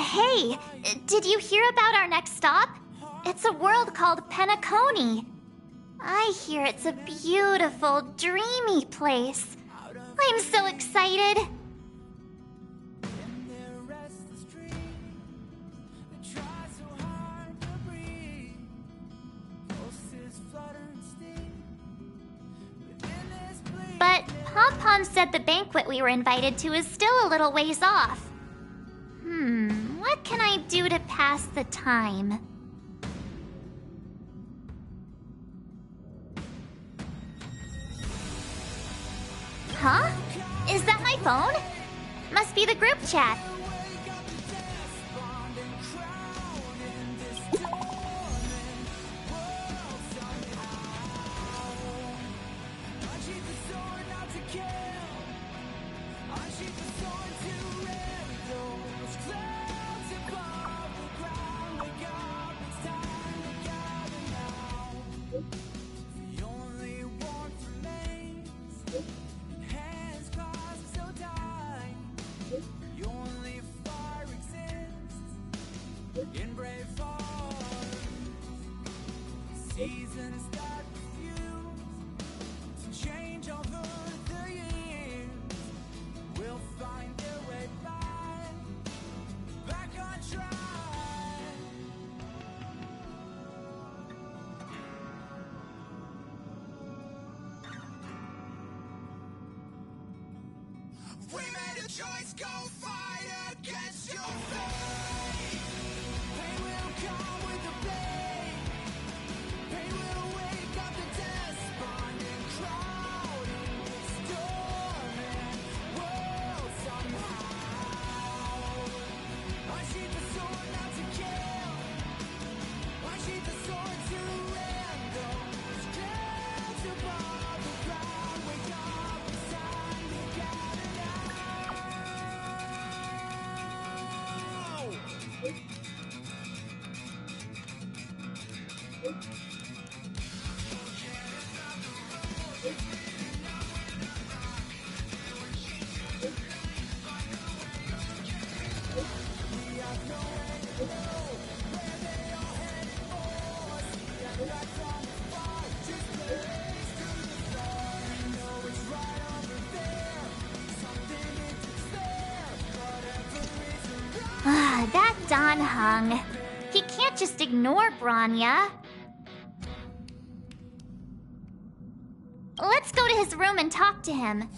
Hey, did you hear about our next stop? It's a world called Penacony. I hear it's a beautiful, dreamy place. I'm so excited. But Pom-Pom said the banquet we were invited to is still a little ways off. What can I do to pass the time? Huh? Is that my phone? Must be the group chat. Choice, go fight against your fate. Pain will come with the pain. Pain will wake up the despondent crowd in this storming world somehow. I sheathe the sword not to kill. I sheathe the sword to end those clouds above the ground. Wake up, it's time to gather now. That Don Hung. He can't just ignore Bronya. Let's go to his room and talk to him.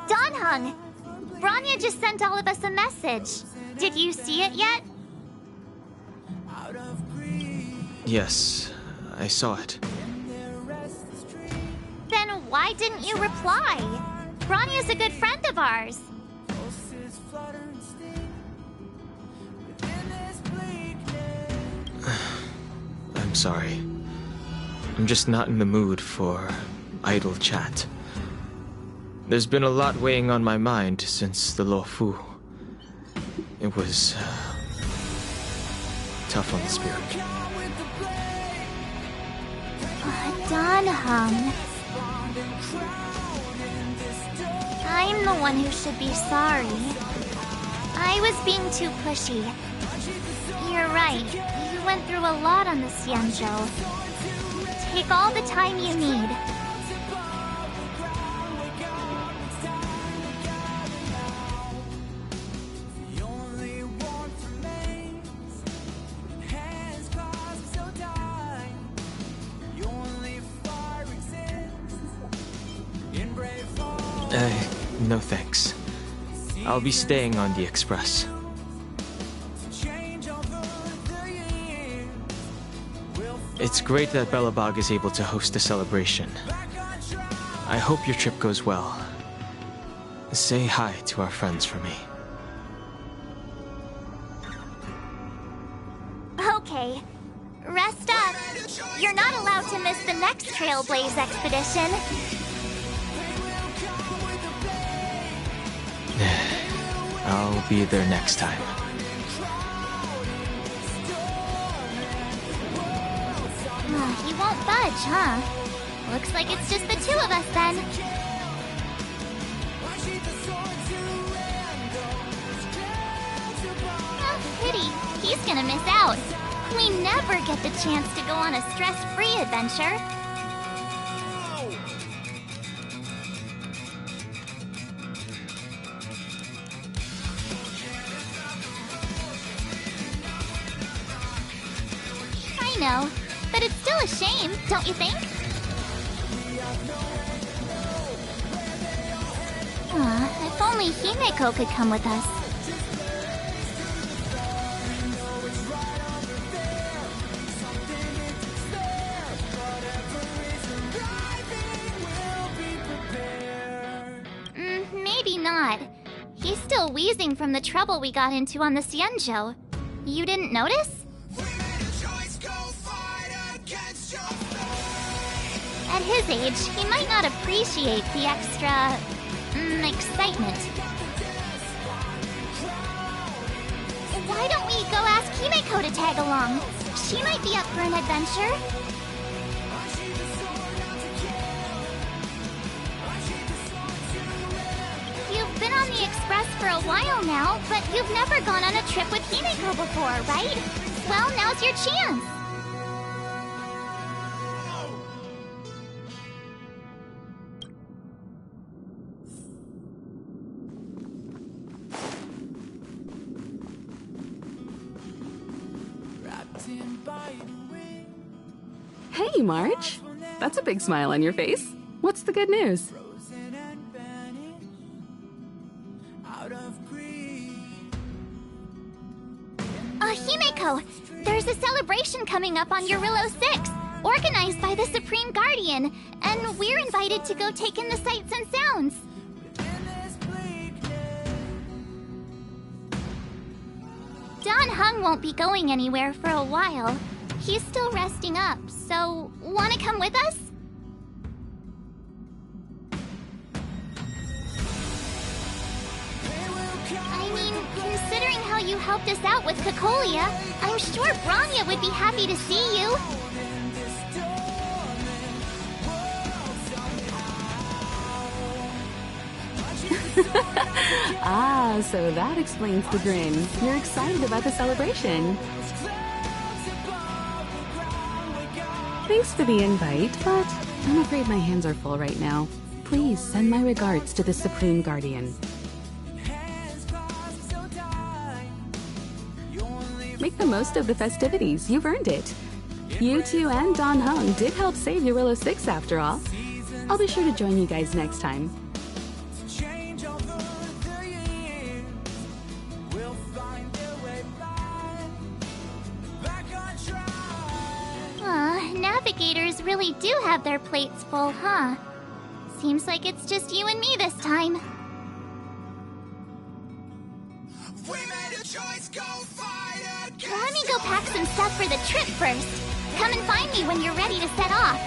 Don Hung! Bronya just sent all of us a message. Did you see it yet? Yes, I saw it. Then why didn't you reply? Bronya's a good friend of ours. I'm sorry. I'm just not in the mood for idle chat. There's been a lot weighing on my mind since the Luofu. It was tough on the spirit. Don Hung. I'm the one who should be sorry. I was being too pushy. You're right. You went through a lot on the Xianzhou. Take all the time you need. No thanks. I'll be staying on the express. It's great that Belobog is able to host a celebration. I hope your trip goes well. Say hi to our friends for me. Okay. Rest up. You're not allowed to miss the next Trailblaze expedition. I'll be there next time. He won't budge, huh? Looks like it's just the two of us then. Pity. He's gonna miss out. We never get the chance to go on a stress-free adventure. I know, but it's still a shame, don't you think? If only Himeko could come with us. Maybe not. He's still wheezing from the trouble we got into on the Xianzhou. You didn't notice? At his age, he might not appreciate the extra... excitement. Why don't we go ask Himeko to tag along? She might be up for an adventure. You've been on the Express for a while now, but you've never gone on a trip with Himeko before, right? Well, now's your chance. Hey, March. That's a big smile on your face. What's the good news? Himeko! There's a celebration coming up on Eurillo 6, organized by the Supreme Guardian, and we're invited to go take in the sights and sounds. Don Hung won't be going anywhere for a while. He's still resting up, so wanna come with us? I mean, considering how you helped us out with Cocolia, I'm sure Branya would be happy to see you. So that explains the grin. You're excited about the celebration. Thanks for the invite, but I'm afraid my hands are full right now. Please send my regards to the Supreme Guardian. Make the most of the festivities. You've earned it. You two and Don Hung did help save Eurillo 6 after all. I'll be sure to join you guys next time. Navigators really do have their plates full, huh? Seems like it's just you and me this time. Let me go pack some stuff for the trip first. Come and find me when you're ready to set off.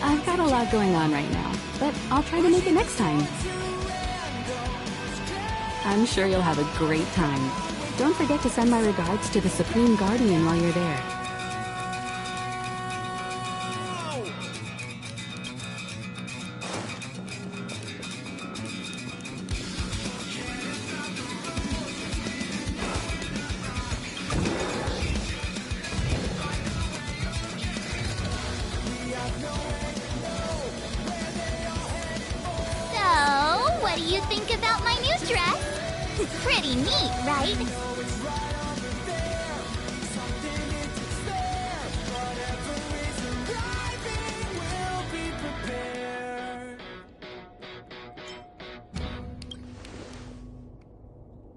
I've got a lot going on right now, but I'll try to make it next time. I'm sure you'll have a great time. Don't forget to send my regards to the Supreme Guardian while you're there. What do you think about my new dress? Pretty neat, right?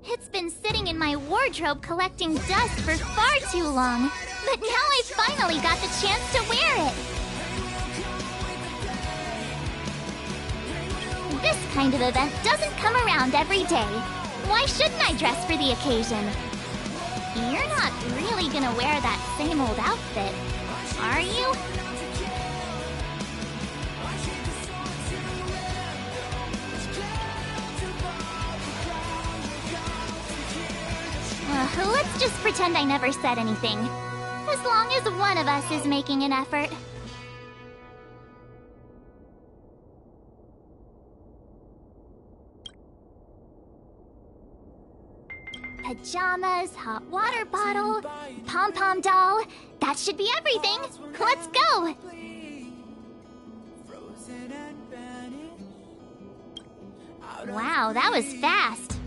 It's been sitting in my wardrobe collecting dust for far too long, but now I finally got the chance to wear it. This kind of event doesn't come around every day. Why shouldn't I dress for the occasion? You're not really gonna wear that same old outfit, are you? Let's just pretend I never said anything. As long as one of us is making an effort. Pajamas, hot water bottle, pom-pom doll. That should be everything. Let's go! Wow, that was fast.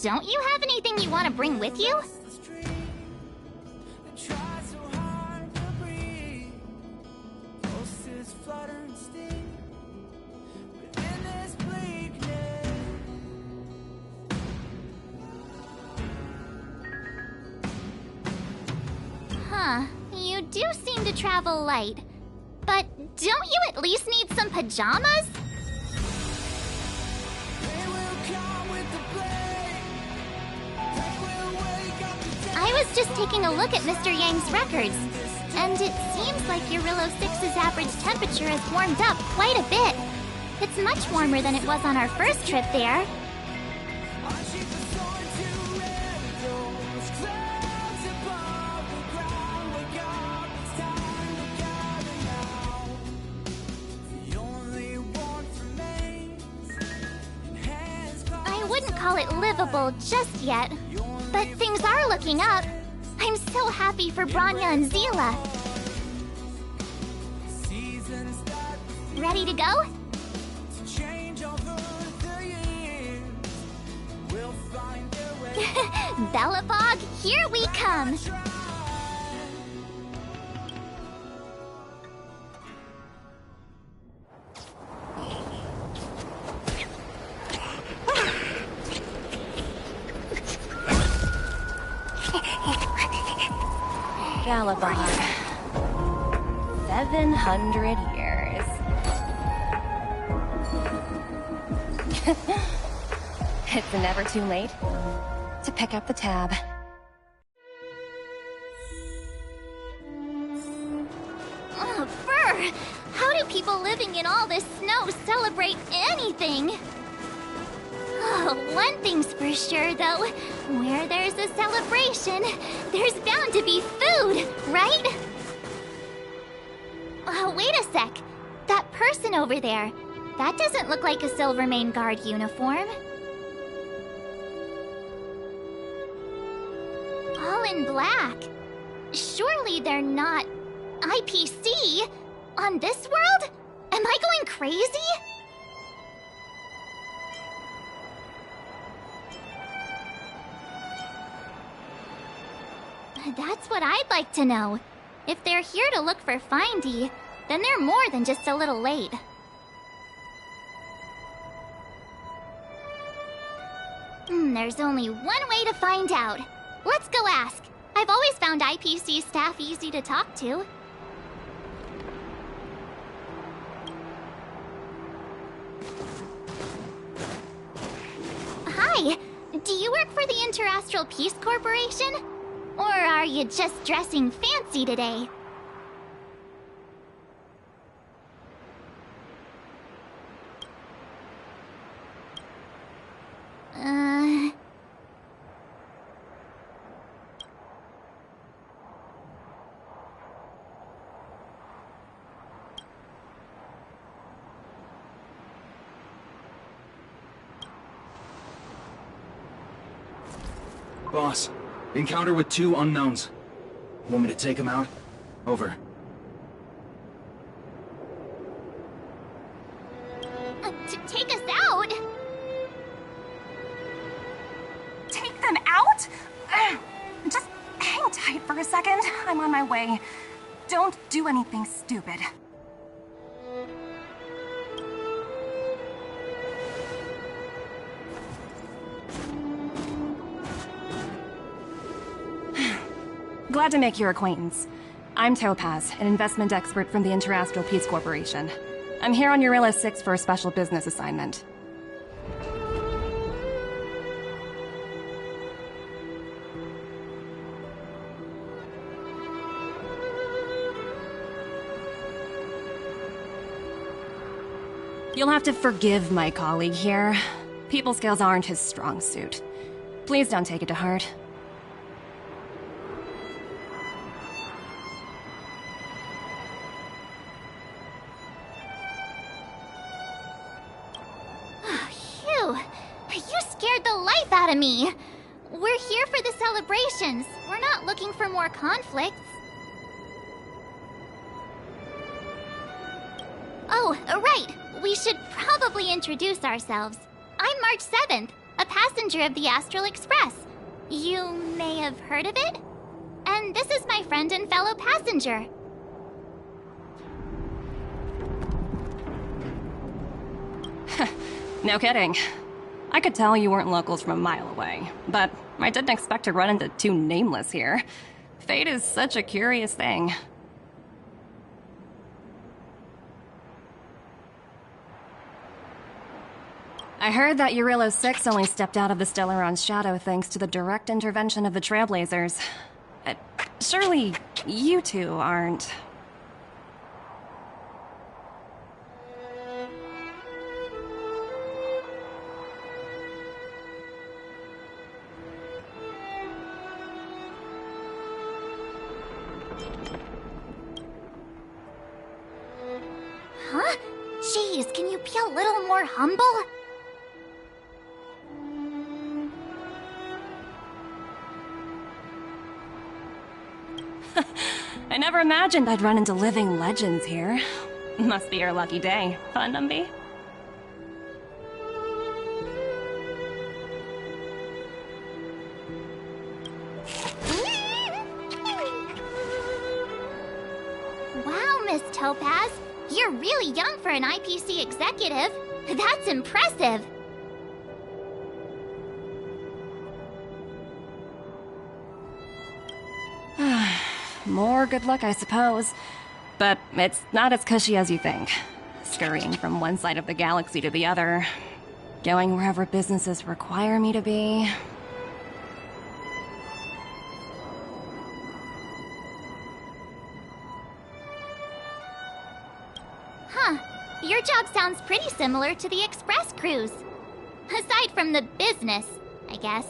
Don't you have anything you want to bring with you? Huh, you do seem to travel light. But don't you at least need some pajamas? I was just taking a look at Mr. Yang's records, and it seems like Eurillo 6's average temperature has warmed up quite a bit. It's much warmer than it was on our first trip there. I wouldn't call it livable just yet, but things are looking up. I'm so happy for Branya and Zila. Ready to go? Bellafog, here we come! Galabon. 700 years. It's never too late to pick up the tab. Oh, Fur! How do people living in all this snow celebrate anything? Oh, one thing's for sure, though. Where there's a celebration, there's bound to be food, right? Oh, wait a sec. That person over there, that doesn't look like a Silvermane Guard uniform. All in black. Surely they're not IPC on this world? Am I going crazy? That's what I'd like to know. If they're here to look for Findy, then they're more than just a little late. There's only one way to find out. Let's go ask. I've always found IPC staff easy to talk to. Hi! Do you work for the Interastral Peace Corporation? Or are you just dressing fancy today? Boss, encounter with 2 unknowns. Want me to take them out? Over. To take us out? Take them out? Just hang tight for a second. I'm on my way. Don't do anything stupid. Glad to make your acquaintance. I'm Topaz, an investment expert from the Interastral Peace Corporation. I'm here on Eurillo 6 for a special business assignment. You'll have to forgive my colleague here. People skills aren't his strong suit. Please don't take it to heart. Phew! You scared the life out of me! We're here for the celebrations. We're not looking for more conflicts. Oh, right. We should probably introduce ourselves. I'm March 7th, a passenger of the Astral Express. You may have heard of it? And this is my friend and fellow passenger. No kidding. I could tell you weren't locals from a mile away, but I didn't expect to run into two nameless here. Fate is such a curious thing. I heard that Eurilo 6 only stepped out of the Stellaron's shadow thanks to the direct intervention of the Trailblazers. Surely you two aren't... Huh? Jeez, can you be a little more humble? I never imagined I'd run into living legends here. Must be your lucky day, huh, Numby? Wow, Miss Topaz. You're really young for an IPC executive. That's impressive. More good luck, I suppose. But it's not as cushy as you think. Scurrying from one side of the galaxy to the other. Going wherever businesses require me to be. Huh. Your job sounds pretty similar to the express cruise. Aside from the business, I guess.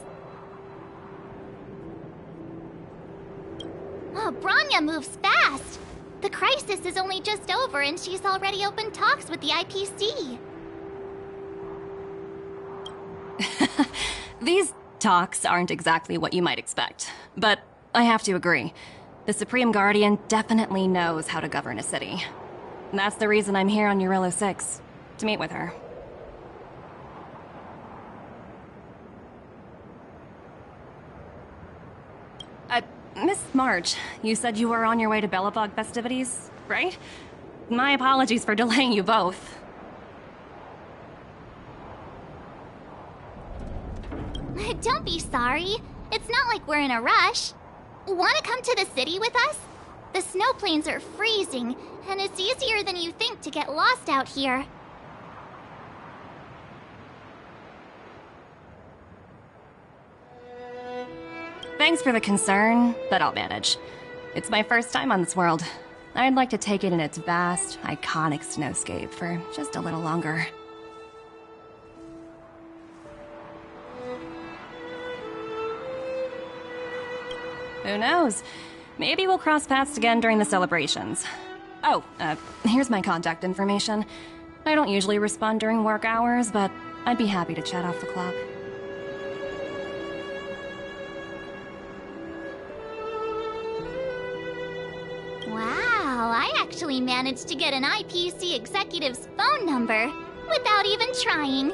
Oh, Branya moves fast! The crisis is only just over and she's already opened talks with the IPC. These talks aren't exactly what you might expect, but I have to agree. The Supreme Guardian definitely knows how to govern a city. And that's the reason I'm here on Eurilo 6, to meet with her. Miss March, you said you were on your way to Belobog festivities, right? My apologies for delaying you both. Don't be sorry. It's not like we're in a rush. Want to come to the city with us? The snow plains are freezing, and it's easier than you think to get lost out here. Thanks for the concern, but I'll manage. It's my first time on this world. I'd like to take it in its vast, iconic snowscape for just a little longer. Who knows? Maybe we'll cross paths again during the celebrations. Oh, here's my contact information. I don't usually respond during work hours, but I'd be happy to chat off the clock. Wow, I actually managed to get an IPC executive's phone number without even trying.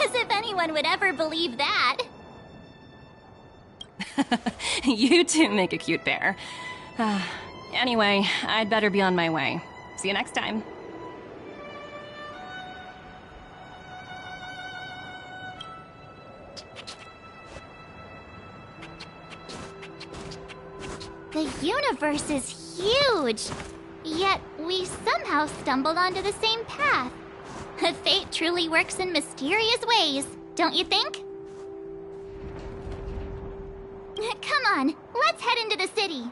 As if anyone would ever believe that. You two make a cute pair. Anyway, I'd better be on my way. See you next time. The universe is huge. Yet, we somehow stumbled onto the same path. Fate truly works in mysterious ways, don't you think? Come on, let's head into the city.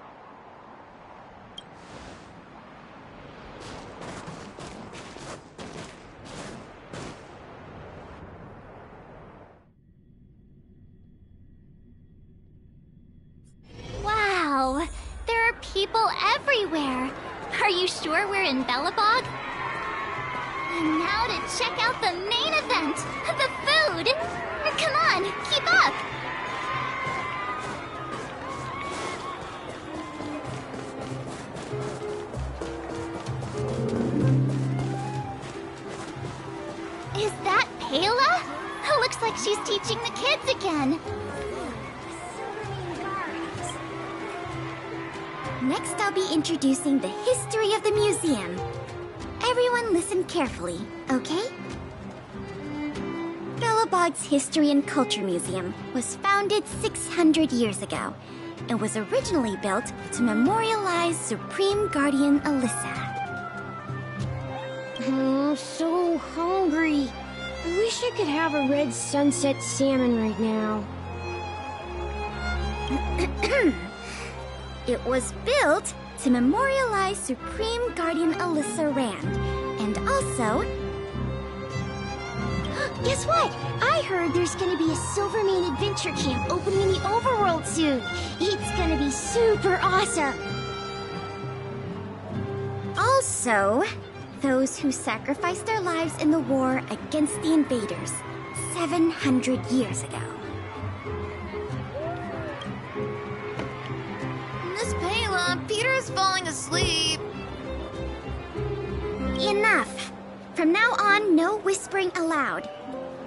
Wow, there are people everywhere. Are you sure we're in Belobog? And now to check out the main event, the food! Come on, keep up! Is that Payla? Looks like she's teaching the kids again. Next, I'll be introducing the history of the museum. Everyone listen carefully, okay? Belobog's History and Culture Museum was founded 600 years ago and was originally built to memorialize Supreme Guardian Alyssa. I'm so hungry. I wish I could have a red sunset salmon right now. It was built to memorialize Supreme Guardian Alyssa Rand, and also... Guess what? I heard there's gonna be a Silvermane adventure camp opening in the overworld soon. It's gonna be super awesome. Also, those who sacrificed their lives in the war against the invaders 700 years ago. Miss Payla, Peter's falling asleep. Enough! From now on, no whispering allowed.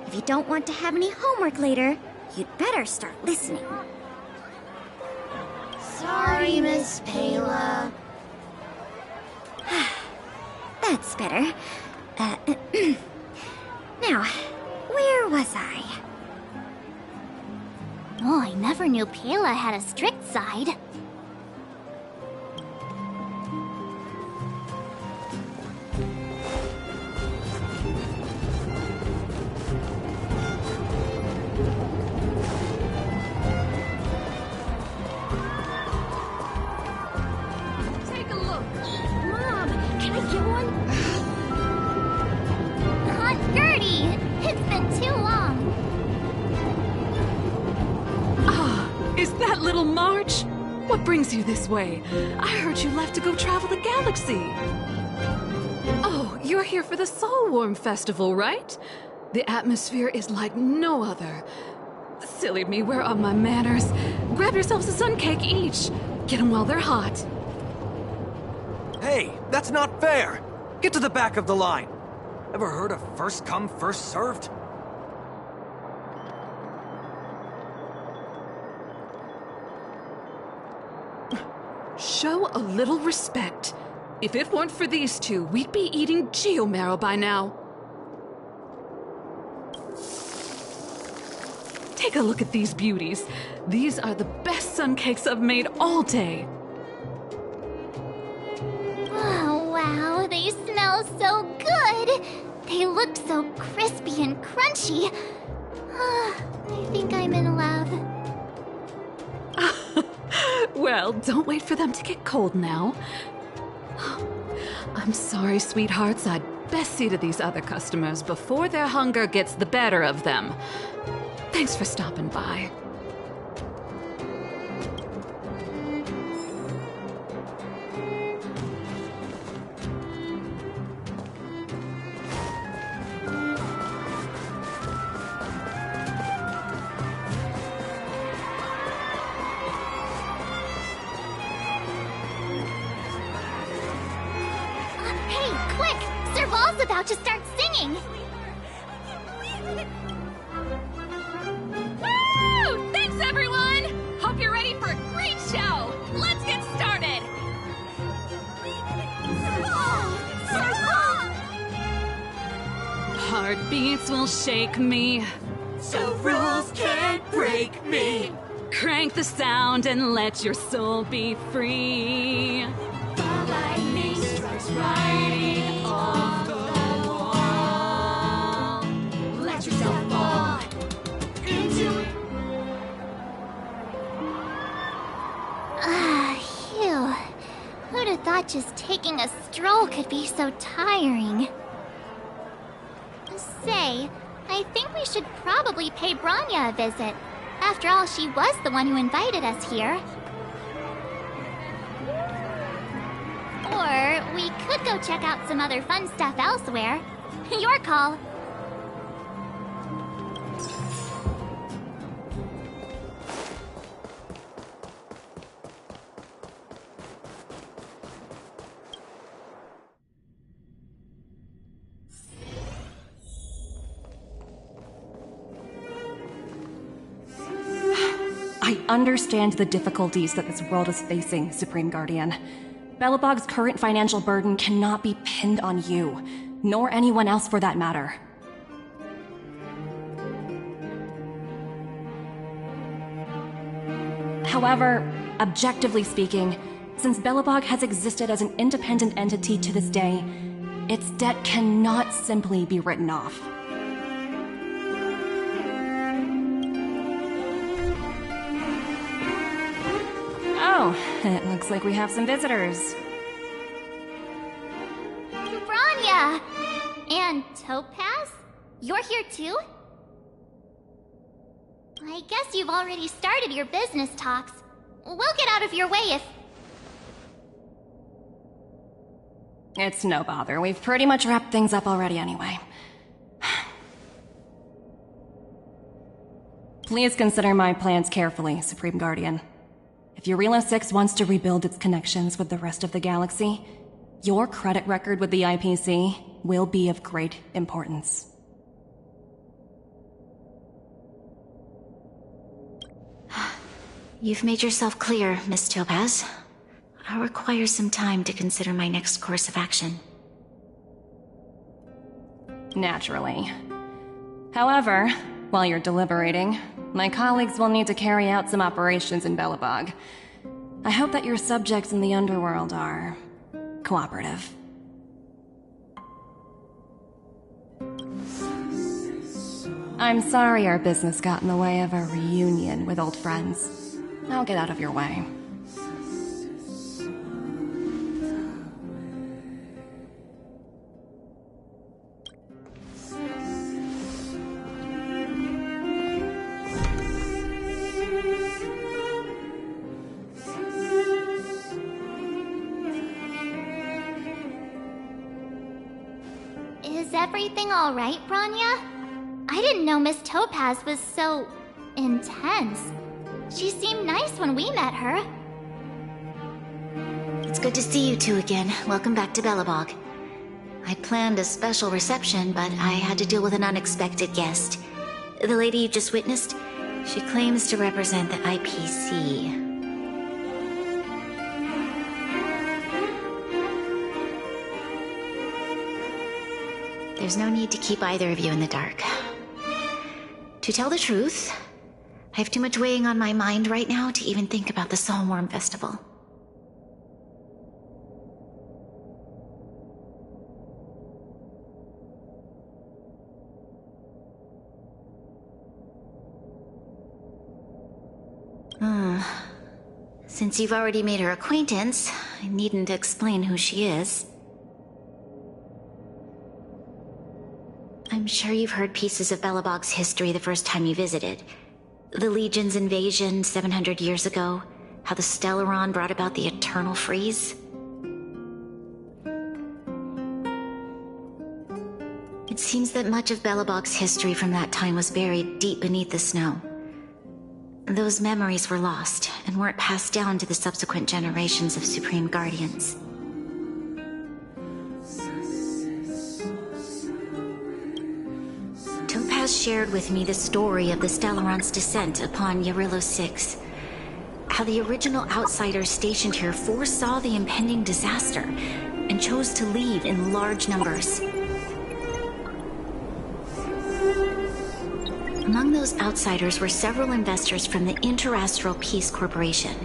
If you don't want to have any homework later, you'd better start listening. Sorry, Miss Payla. That's better. Now, where was I? Oh, I never knew Payla had a strict side. Take a look. Mom, can I get one? Aunt Gertie! It's been too long. Is that little March? What brings you this way? I heard you left to go travel the galaxy. Oh, you're here for the Soulworm Festival, right? The atmosphere is like no other. Silly me, where are my manners? Grab yourselves a sun cake each. Get them while they're hot. Hey, that's not fair! Get to the back of the line! Ever heard of first come, first served? Show a little respect. If it weren't for these two, we'd be eating geomarrow by now. Take a look at these beauties. These are the best sun cakes I've made all day. Oh, wow, they smell so good. They look so crispy and crunchy. I think I'm in love. Well, don't wait for them to get cold now. I'm sorry, sweethearts. I'd best see to these other customers before their hunger gets the better of them. Thanks for stopping by. Hey, quick! Serval's about to start singing! Woo! Thanks, everyone! Hope you're ready for a great show! Let's get started! Heartbeats will shake me. So rules can't break me. Crank the sound and let your soul be free. The lightning strikes Writing on the wall. Let yourself fall into it. Phew. Who'd have thought just taking a stroll could be so tiring? Say, I think we should probably pay Branya a visit. After all, she was the one who invited us here. Or we could go check out some other fun stuff elsewhere. Your call. I understand the difficulties that this world is facing, Supreme Guardian. Belobog's current financial burden cannot be pinned on you, nor anyone else for that matter. However, objectively speaking, since Belobog has existed as an independent entity to this day, its debt cannot simply be written off. Oh, it looks like we have some visitors. Branya! And Topaz? You're here too? I guess you've already started your business talks. We'll get out of your way if... It's no bother. We've pretty much wrapped things up already anyway. Please consider my plans carefully, Supreme Guardian. If Eurela 6 wants to rebuild its connections with the rest of the galaxy, your credit record with the IPC will be of great importance. You've made yourself clear, Miss Topaz. I'll require some time to consider my next course of action. Naturally. However, while you're deliberating, my colleagues will need to carry out some operations in Belobog. I hope that your subjects in the underworld are cooperative. I'm sorry our business got in the way of a reunion with old friends. I'll get out of your way. Is everything alright, Branya? I didn't know Miss Topaz was so... intense. She seemed nice when we met her. It's good to see you two again. Welcome back to Belobog. I planned a special reception, but I had to deal with an unexpected guest. The lady you just witnessed, she claims to represent the IPC. There's no need to keep either of you in the dark. To tell the truth, I have too much weighing on my mind right now to even think about the Soulworm Festival. Since you've already made her acquaintance, I needn't explain who she is. I'm sure you've heard pieces of Belobog's history the first time you visited. The Legion's invasion 700 years ago, how the Stellaron brought about the Eternal Freeze. It seems that much of Belobog's history from that time was buried deep beneath the snow. Those memories were lost and weren't passed down to the subsequent generations of Supreme Guardians. Topaz shared with me the story of the Stellaron's descent upon Eurela 6. How the original outsiders stationed here foresaw the impending disaster and chose to leave in large numbers. Among those outsiders were several investors from the Interastral Peace Corporation.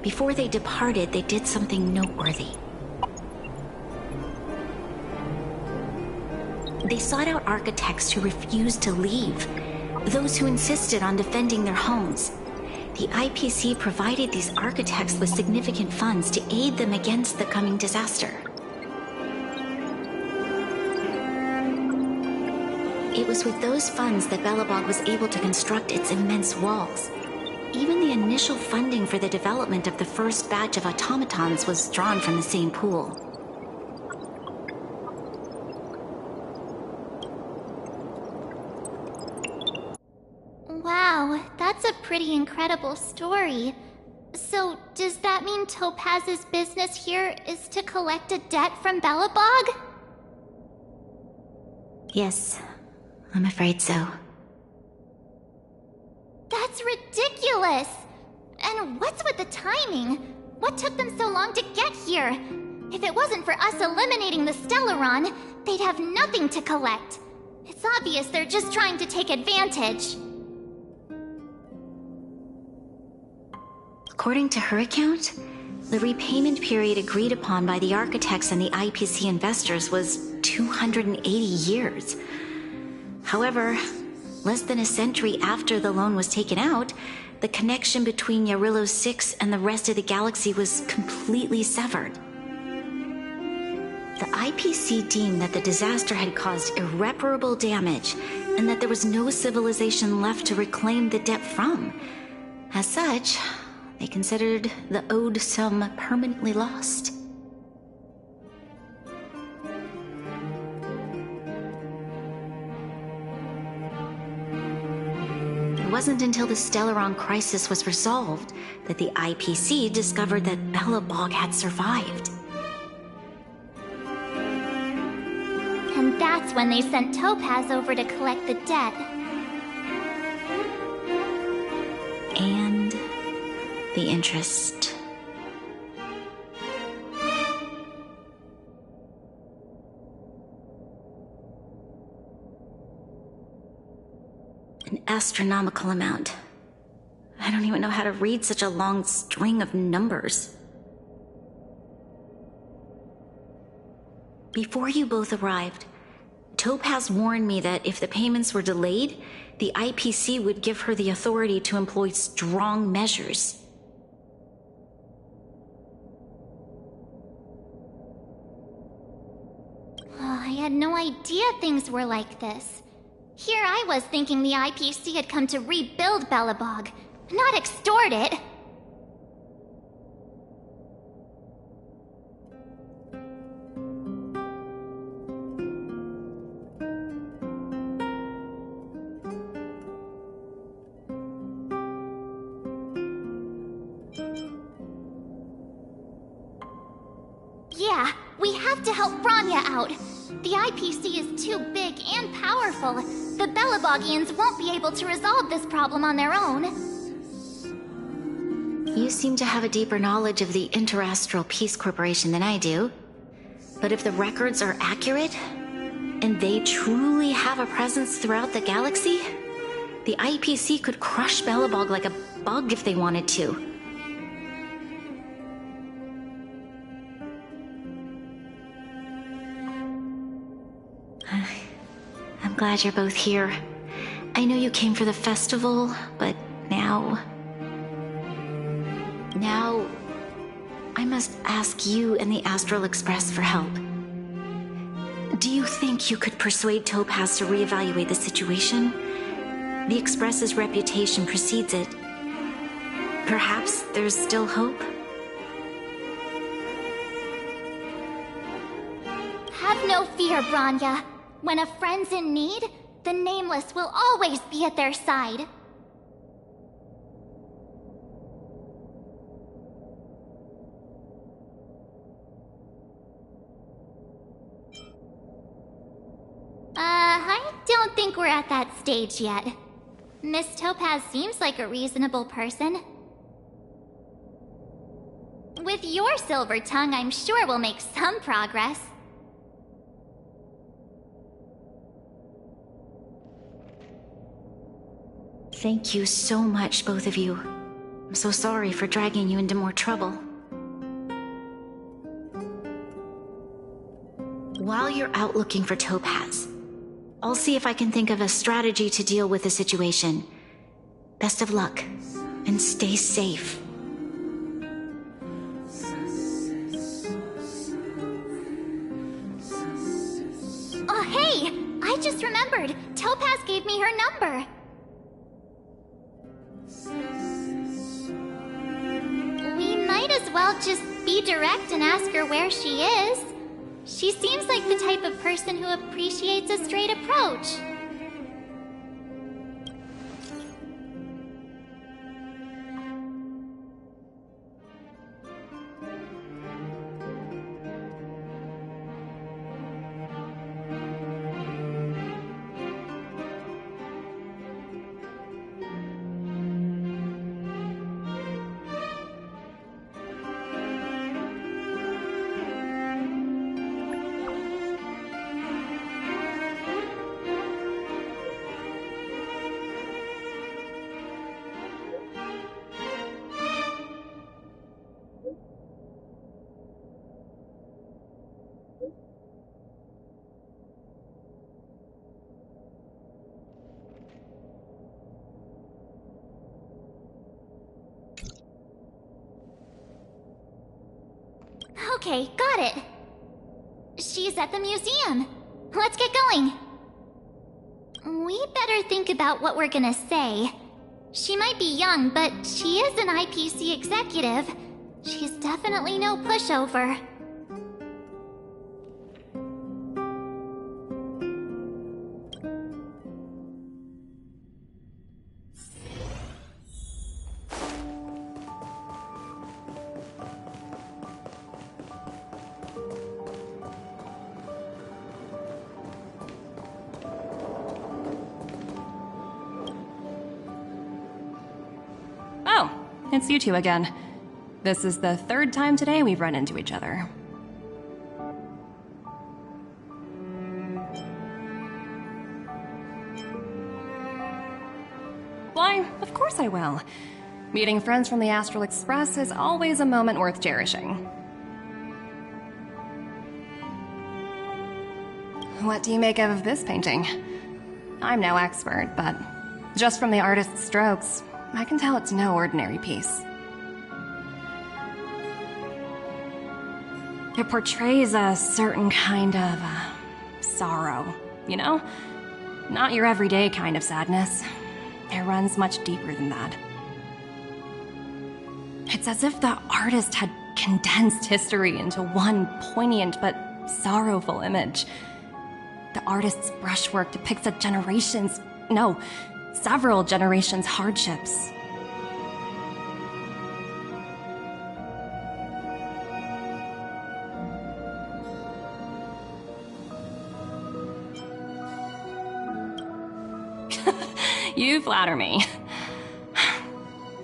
Before they departed, they did something noteworthy. they sought out architects who refused to leave, those who insisted on defending their homes. The IPC provided these architects with significant funds to aid them against the coming disaster. It was with those funds that Belobog was able to construct its immense walls. Even the initial funding for the development of the first batch of automatons was drawn from the same pool. Wow, that's a pretty incredible story. So, does that mean Topaz's business here is to collect a debt from Belobog? Yes, I'm afraid so. That's ridiculous! And what's with the timing? What took them so long to get here? If it wasn't for us eliminating the Stellaron, they'd have nothing to collect. It's obvious they're just trying to take advantage. According to her account, the repayment period agreed upon by the architects and the IPC investors was 280 years. However, less than a century after the loan was taken out, the connection between Yarillo 6 and the rest of the galaxy was completely severed. The IPC deemed that the disaster had caused irreparable damage and that there was no civilization left to reclaim the debt from. As such, they considered the owed sum permanently lost. It wasn't until the Stellaron crisis was resolved that the IPC discovered that Belobog had survived. And that's when they sent Topaz over to collect the debt. And the interest. An astronomical amount. I don't even know how to read such a long string of numbers. Before you both arrived, Topaz warned me that if the payments were delayed, the IPC would give her the authority to employ strong measures. I had no idea things were like this. Here I was thinking the IPC had come to rebuild Belobog, not extort it. Yeah, we have to help Bronya out. The IPC is too big and powerful. The Belobogians won't be able to resolve this problem on their own. You seem to have a deeper knowledge of the Interastral Peace Corporation than I do. But if the records are accurate, and they truly have a presence throughout the galaxy, the IPC could crush Belobog like a bug if they wanted to. I'm glad you're both here. I know you came for the festival, but now I must ask you and the Astral Express for help. Do you think you could persuade Topaz to reevaluate the situation? The Express's reputation precedes it. Perhaps there's still hope? Have no fear, Bronya. When a friend's in need, the Nameless will always be at their side. I don't think we're at that stage yet. Miss Topaz seems like a reasonable person. With your silver tongue, I'm sure we'll make some progress. Thank you so much, both of you. I'm so sorry for dragging you into more trouble. While you're out looking for Topaz, I'll see if I can think of a strategy to deal with the situation. Best of luck, and stay safe. Oh, hey! I just remembered. Topaz gave me her number. We might as well just be direct and ask her where she is. She seems like the type of person who appreciates a straight approach. Okay, got it. She's at the museum. Let's get going. We better think about what we're gonna say. She might be young, but she is an IPC executive. She's definitely no pushover. It's you two again. This is the third time today we've run into each other. Why, of course I will. Meeting friends from the Astral Express is always a moment worth cherishing. What do you make of this painting? I'm no expert, but just from the artist's strokes, I can tell it's no ordinary piece. It portrays a certain kind of sorrow, you know? Not your everyday kind of sadness. It runs much deeper than that. It's as if the artist had condensed history into one poignant but sorrowful image. The artist's brushwork depicts several generations' hardships. You flatter me.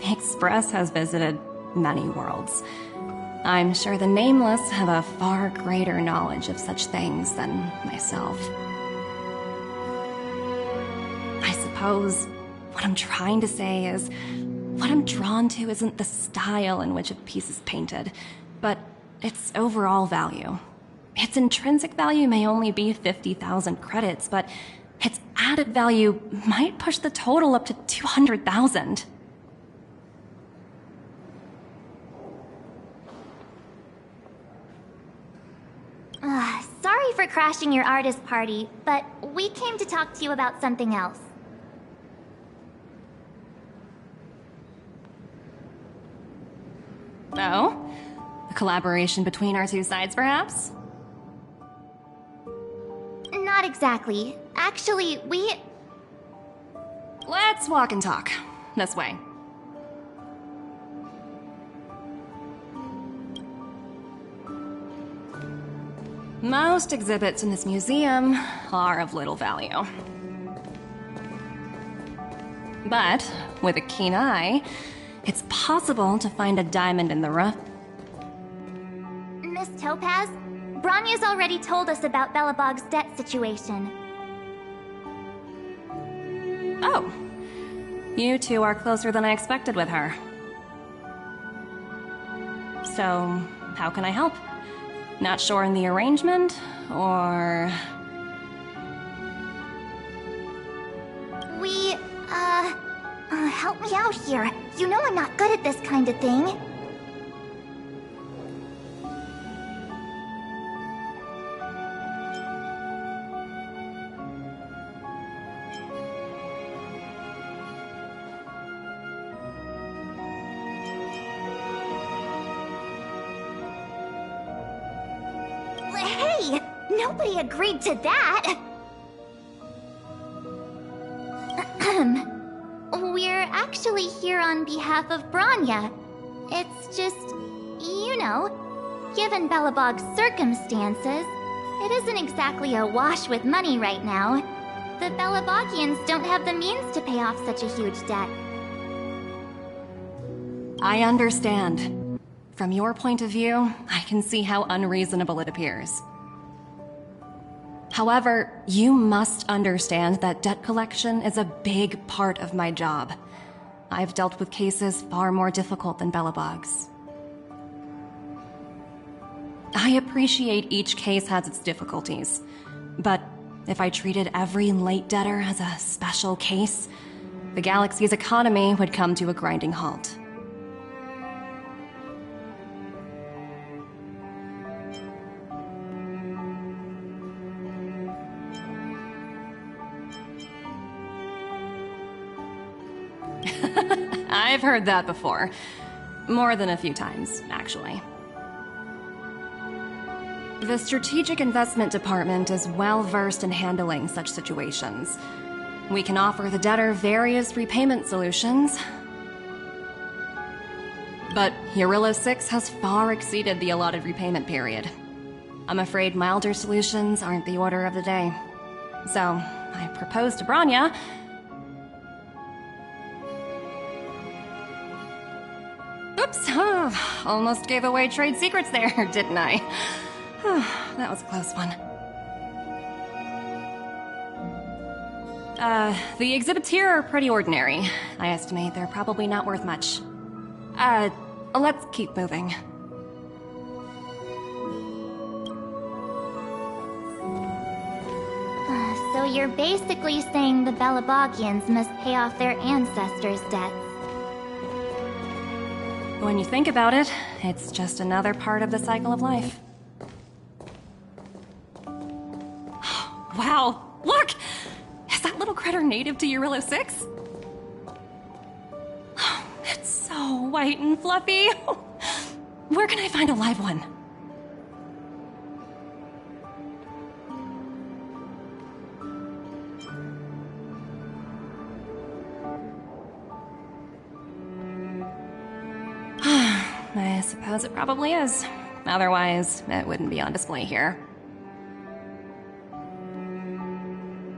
The Express has visited many worlds. I'm sure the Nameless have a far greater knowledge of such things than myself. I suppose what I'm trying to say is, what I'm drawn to isn't the style in which a piece is painted, but its overall value. Its intrinsic value may only be 50,000 credits, but its added value might push the total up to 200,000. Sorry for crashing your artist party, but we came to talk to you about something else. Oh? A collaboration between our two sides, perhaps? Not exactly. Actually, Let's walk and talk. This way. Most exhibits in this museum are of little value. But with a keen eye, it's possible to find a diamond in the rough. Miss Topaz, Branya's already told us about Belobog's debt situation. Oh. You two are closer than I expected with her. So, how can I help? Not sure in the arrangement, or... help me out here. You know I'm not good at this kind of thing. Hey! Nobody agreed to that! We're actually here on behalf of Branya. It's just, you know, given Belobog's circumstances, it isn't exactly awash with money right now. The Belobogians don't have the means to pay off such a huge debt. I understand. From your point of view, I can see how unreasonable it appears. However, you must understand that debt collection is a big part of my job. I've dealt with cases far more difficult than Belobog's. I appreciate each case has its difficulties, but if I treated every late debtor as a special case, the galaxy's economy would come to a grinding halt. I've heard that before. More than a few times, actually. The Strategic Investment Department is well versed in handling such situations. We can offer the debtor various repayment solutions. But Eurillo 6 has far exceeded the allotted repayment period. I'm afraid milder solutions aren't the order of the day. So, I proposed to Branya. Oops, almost gave away trade secrets there, didn't I? That was a close one. The exhibits here are pretty ordinary. I estimate they're probably not worth much. Let's keep moving. So you're basically saying the Belobogians must pay off their ancestors' debts. When you think about it, it's just another part of the cycle of life. Wow, look! Is that little critter native to Eurillo 6? It's so white and fluffy. Where can I find a live one? I suppose it probably is. Otherwise, it wouldn't be on display here.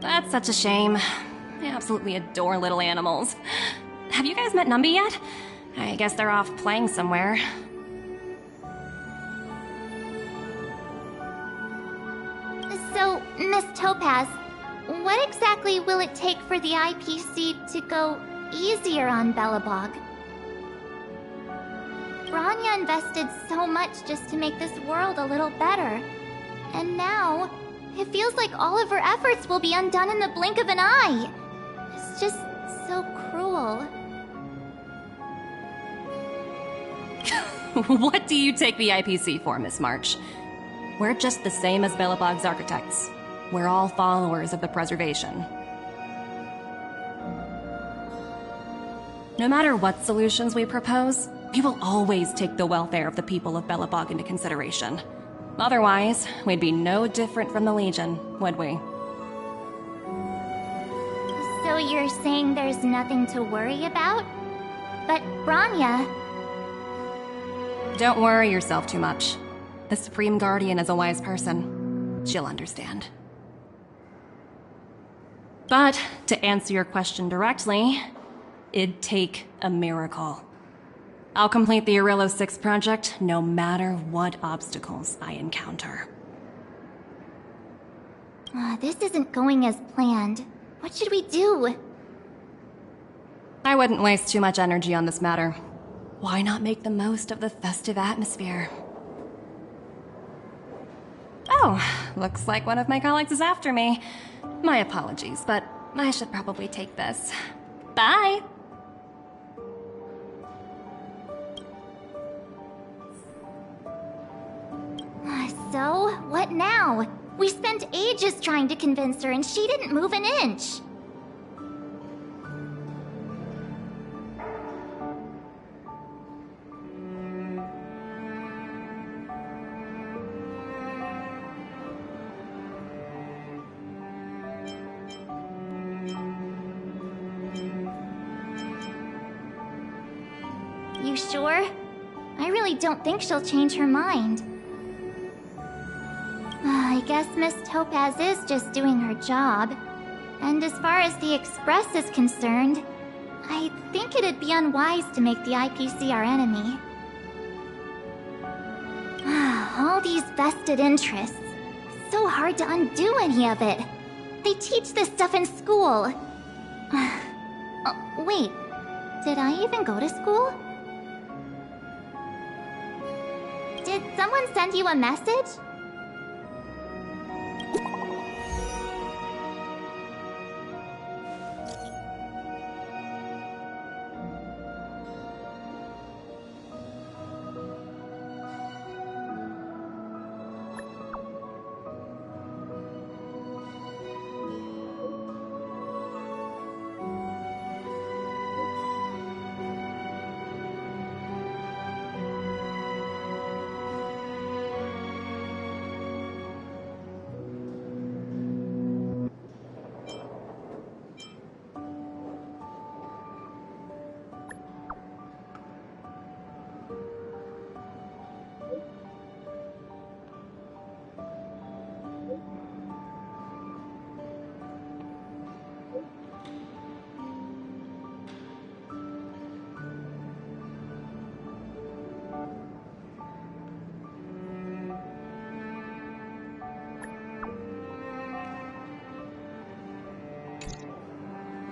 That's such a shame. I absolutely adore little animals. Have you guys met Numby yet? I guess they're off playing somewhere. So, Miss Topaz, what exactly will it take for the IPC to go easier on Belobog? Branya invested so much just to make this world a little better. And now, it feels like all of her efforts will be undone in the blink of an eye. It's just so cruel. What do you take the IPC for, Miss March? We're just the same as Belobog's architects. We're all followers of the preservation. No matter what solutions we propose, we will always take the welfare of the people of Belobog into consideration. Otherwise, we'd be no different from the Legion, would we? So you're saying there's nothing to worry about? But Branya... Don't worry yourself too much. The Supreme Guardian is a wise person. She'll understand. But, to answer your question directly, it'd take a miracle. I'll complete the Eurillo 6 project no matter what obstacles I encounter. This isn't going as planned. What should we do? I wouldn't waste too much energy on this matter. Why not make the most of the festive atmosphere? Oh, looks like one of my colleagues is after me. My apologies, but I should probably take this. Bye! it now? We spent ages trying to convince her and she didn't move an inch. You sure? I really don't think she'll change her mind. I guess Miss Topaz is just doing her job. And as far as the Express is concerned, I think it'd be unwise to make the IPC our enemy. All these vested interests. So hard to undo any of it. They teach this stuff in school. Oh, wait. Did I even go to school? Did someone send you a message?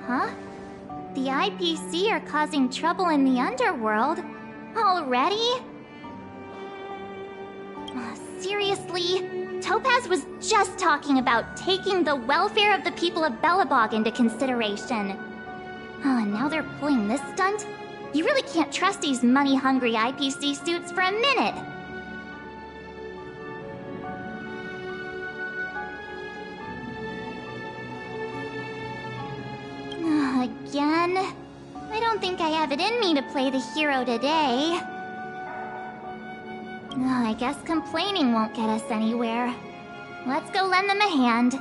Huh? The IPC are causing trouble in the underworld? Already? Seriously? Topaz was just talking about taking the welfare of the people of Belobog into consideration. And now they're pulling this stunt? You really can't trust these money-hungry IPC suits for a minute! Again? I don't think I have it in me to play the hero today. I guess complaining won't get us anywhere. Let's go lend them a hand.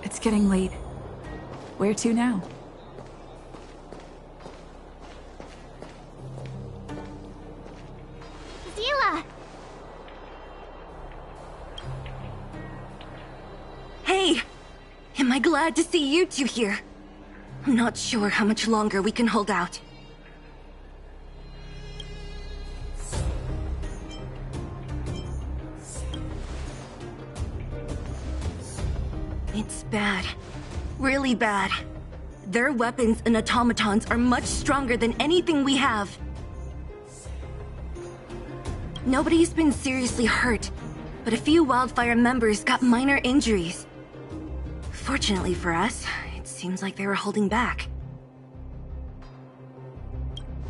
It's getting late. Where to now? Zila! Hey! Am I glad to see you two here? I'm not sure how much longer we can hold out. It's bad. Really bad. Their weapons and automatons are much stronger than anything we have. Nobody's been seriously hurt, but a few Wildfire members got minor injuries. Fortunately for us, it seems like they were holding back.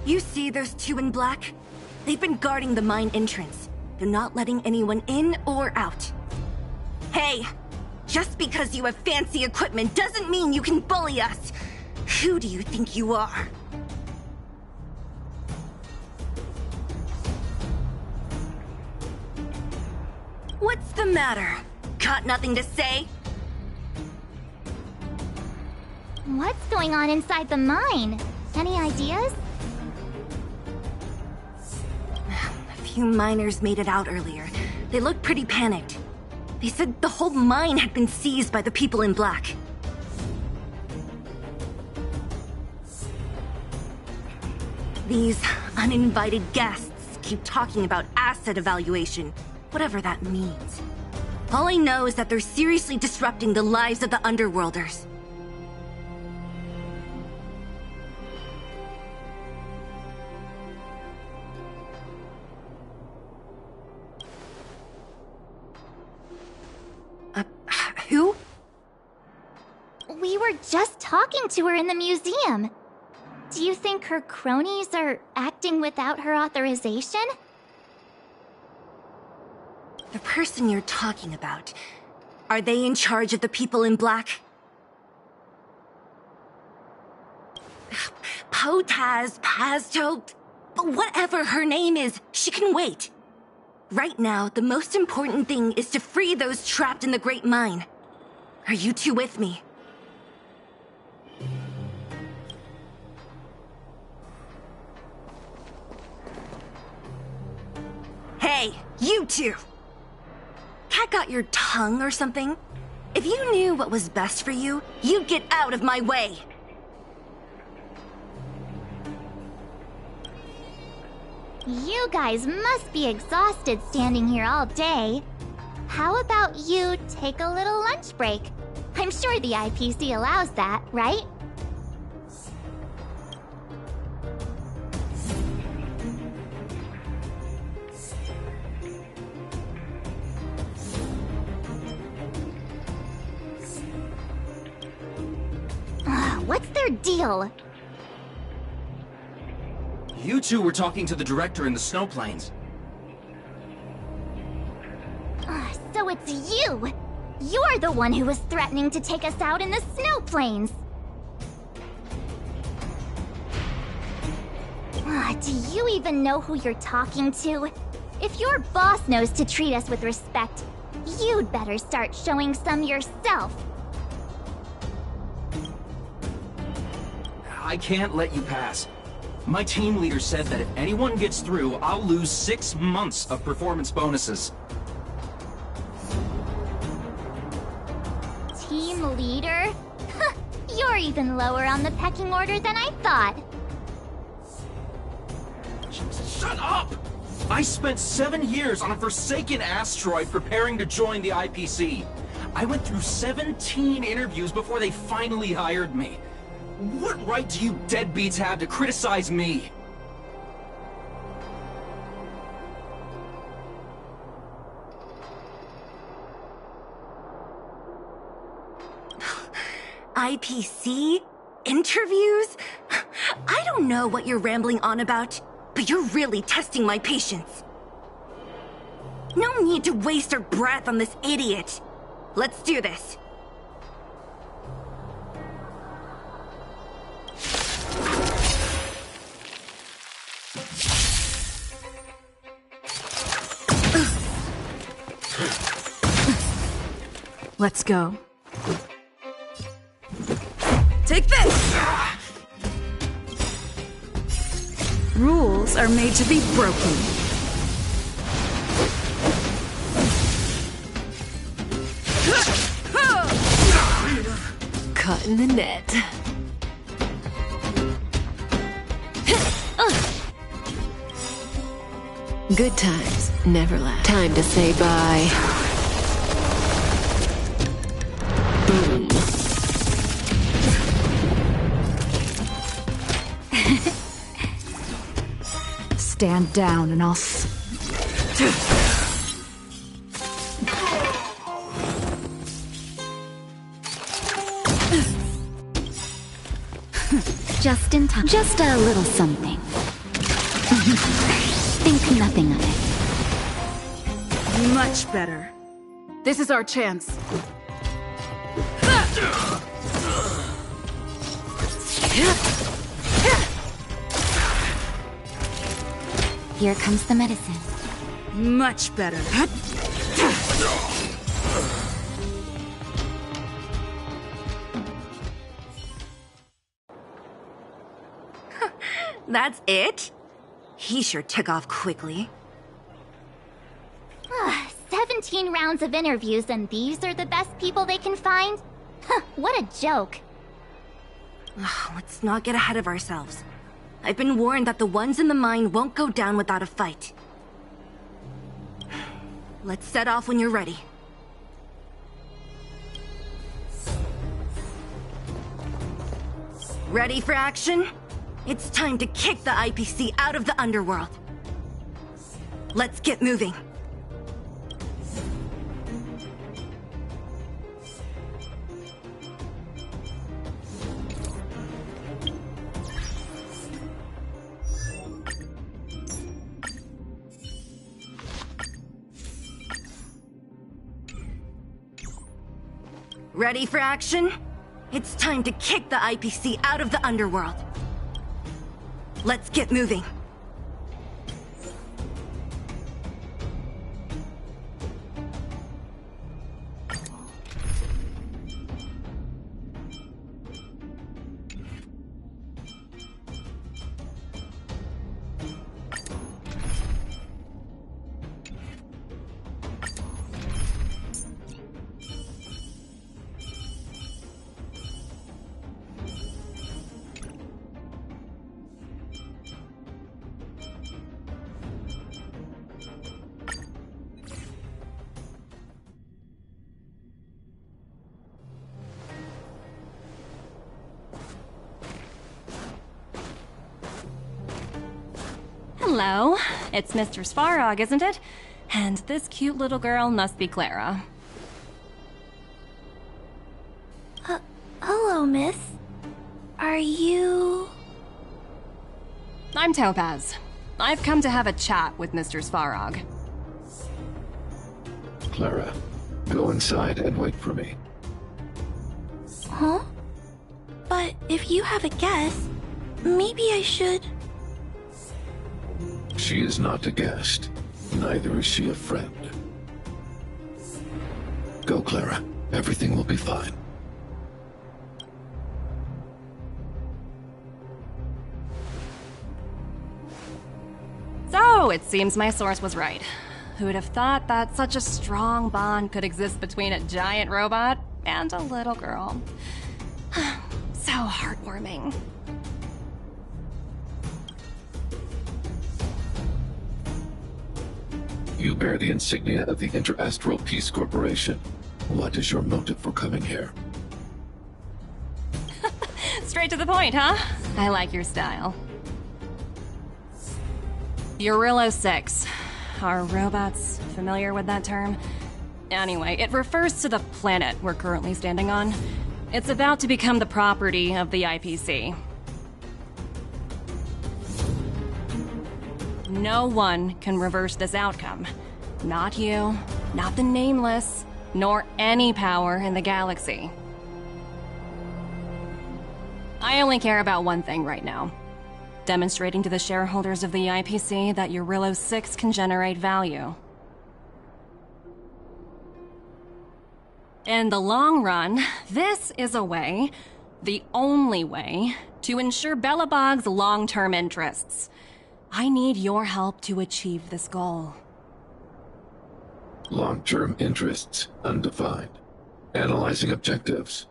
You see those two in black? They've been guarding the mine entrance. They're not letting anyone in or out. Hey! Just because you have fancy equipment doesn't mean you can bully us! Who do you think you are? What's the matter? Got nothing to say? What's going on inside the mine? Any ideas? A few miners made it out earlier. They looked pretty panicked. They said the whole mine had been seized by the people in black. These uninvited guests keep talking about asset evaluation, whatever that means. All I know is that they're seriously disrupting the lives of the Underworlders. We were just talking to her in the museum. Do you think her cronies are acting without her authorization? The person you're talking about, are they in charge of the people in black? Potaz, Pazto, whatever her name is, she can wait. Right now, the most important thing is to free those trapped in the Great Mine. Are you two with me? Hey, you two! Cat got your tongue or something? If you knew what was best for you, you'd get out of my way! You guys must be exhausted standing here all day. How about you take a little lunch break? I'm sure the IPC allows that, right? What's their deal? You two were talking to the director in the snow plains. So it's you! You're the one who was threatening to take us out in the snow plains! Do you even know who you're talking to? If your boss knows to treat us with respect, you'd better start showing some yourself. I can't let you pass. My team leader said that if anyone gets through, I'll lose 6 months of performance bonuses. Team leader? You're even lower on the pecking order than I thought. Shut up! I spent 7 years on a forsaken asteroid preparing to join the IPC. I went through 17 interviews before they finally hired me. What right do you deadbeats have to criticize me? IPC? Interviews? I don't know what you're rambling on about, but you're really testing my patience. No need to waste our breath on this idiot. Let's do this. Let's go. Take this! Rules are made to be broken. Caught in the net. Good times never last. Time to say bye. Boom. Stand down and I'll Just in time. Just a little something. Think nothing of it. Much better. This is our chance. Here comes the medicine. Much better. That's it? He sure took off quickly. 17 rounds of interviews and these are the best people they can find? What a joke. Let's not get ahead of ourselves. I've been warned that the ones in the mine won't go down without a fight. Let's set off when you're ready. Ready for action? It's time to kick the IPC out of the underworld. Let's get moving. Ready for action? It's time to kick the IPC out of the underworld. Let's get moving. Hello, it's Mr. Svarog, isn't it? And this cute little girl must be Clara. Hello, miss. Are you... I'm Topaz. I've come to have a chat with Mr. Svarog. Clara, go inside and wait for me. Huh? But if you have a guess, maybe I should... She is not a guest. Neither is she a friend. Go, Clara. Everything will be fine. So, it seems my source was right. Who would have thought that such a strong bond could exist between a giant robot and a little girl? So heartwarming. You bear the insignia of the Interastral Peace Corporation. What is your motive for coming here? Straight to the point, huh? I like your style. Eurillo 6. Are robots familiar with that term? Anyway, it refers to the planet we're currently standing on. It's about to become the property of the IPC. No one can reverse this outcome. Not you, not the Nameless, nor any power in the galaxy. I only care about one thing right now. Demonstrating to the shareholders of the IPC that Eurillo 6 can generate value. In the long run, this is a way, the only way, to ensure Belobog's long-term interests. I need your help to achieve this goal. Long-term interests, undefined. Analyzing objectives.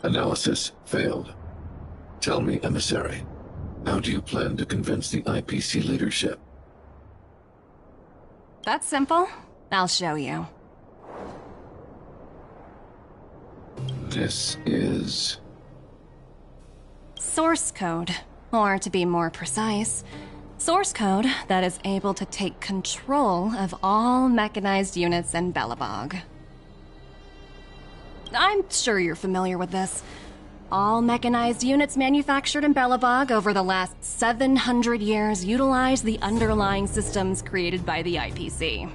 Analysis failed. Tell me, Emissary, how do you plan to convince the IPC leadership? That's simple. I'll show you. This is... Source code. Or to be more precise, source code that is able to take control of all mechanized units in Belobog. I'm sure you're familiar with this. All mechanized units manufactured in Belobog over the last 700 years utilize the underlying systems created by the IPC.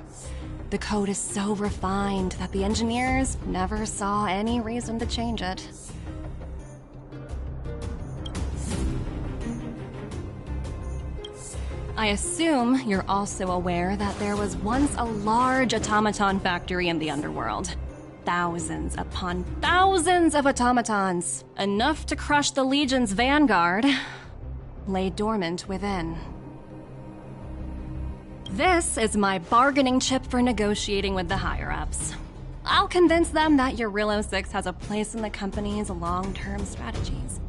The code is so refined that the engineers never saw any reason to change it. I assume you're also aware that there was once a large automaton factory in the underworld. Thousands upon thousands of automatons, enough to crush the Legion's vanguard, lay dormant within. This is my bargaining chip for negotiating with the higher-ups. I'll convince them that Eurillo 6 has a place in the company's long-term strategies.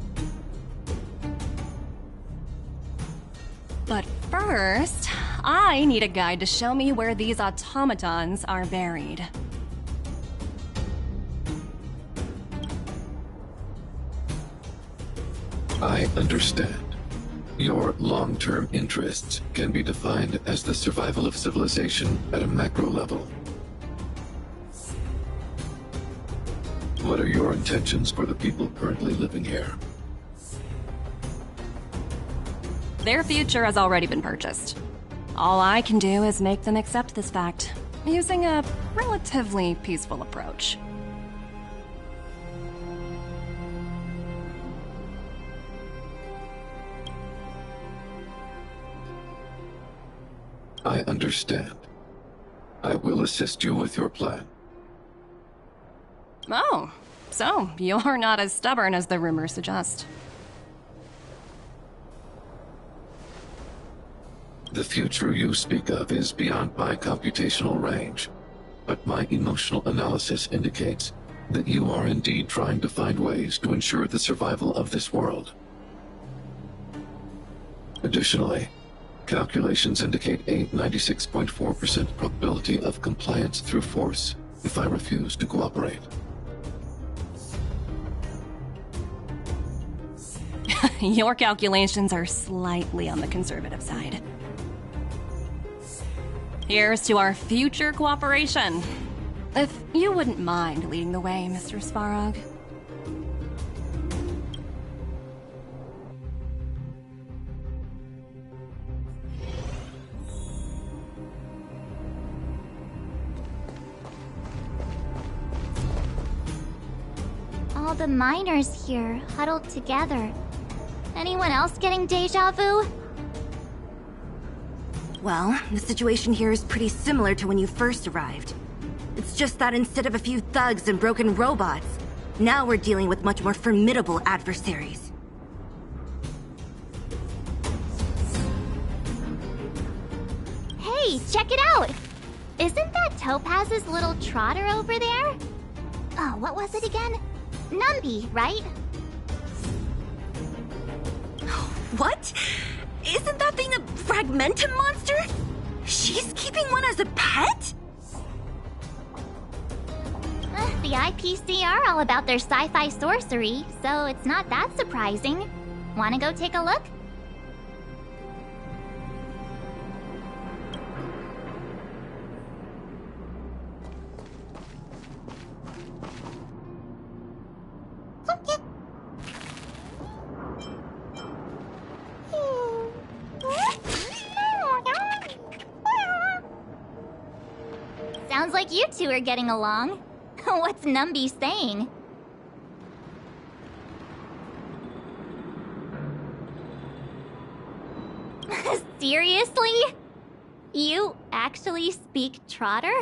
But first, I need a guide to show me where these automatons are buried. I understand. Your long-term interests can be defined as the survival of civilization at a macro level. What are your intentions for the people currently living here? Their future has already been purchased. All I can do is make them accept this fact. using a relatively peaceful approach. I understand. I will assist you with your plan. Oh, so you're not as stubborn as the rumors suggest. The future you speak of is beyond my computational range, but my emotional analysis indicates that you are indeed trying to find ways to ensure the survival of this world. Additionally, calculations indicate a 96.4% probability of compliance through force if I refuse to cooperate. Your calculations are slightly on the conservative side. Here's to our future cooperation. If you wouldn't mind leading the way, Mr. Svarog. All the miners here, huddled together. Anyone else getting deja vu? Well, the situation here is pretty similar to when you first arrived. It's just that instead of a few thugs and broken robots, now we're dealing with much more formidable adversaries. Hey, check it out! Isn't that Topaz's little trotter over there? Oh, what was it again? Numby, right? What? Isn't that thing a fragmentum monster? She's keeping one as a pet? The IPC are all about their sci-fi sorcery, so it's not that surprising. Wanna go take a look? Sounds like you two are getting along. What's Numby saying? Seriously? You actually speak Trotter?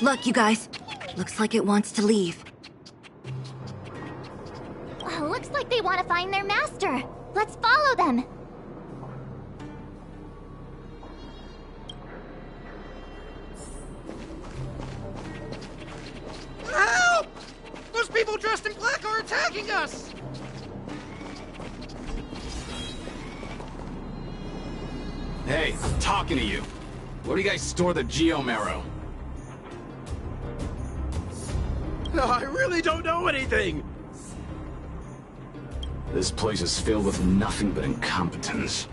Look, you guys. Looks like it wants to leave. Looks like they want to find their master. Let's follow them. Help! Those people dressed in black are attacking us! Hey, I'm talking to you. Where do you guys store the Geomarrow? I really don't know anything! This place is filled with nothing but incompetence.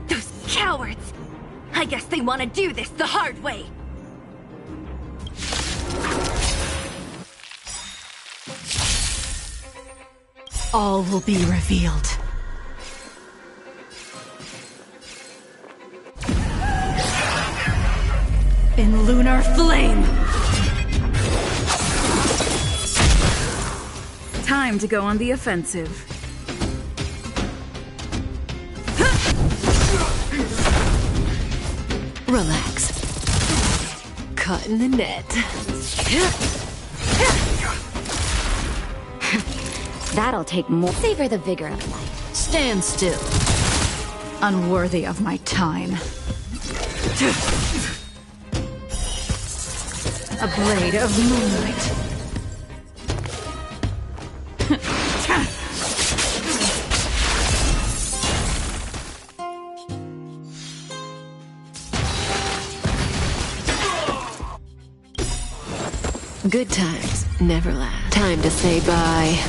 Those cowards! I guess they want to do this the hard way. All will be revealed. In lunar flame! Time to go on the offensive. Relax. Caught in the net. That'll take more. Savor the vigor of life. Stand still. Unworthy of my time. A blade of moonlight. Good times never last. Time to say bye.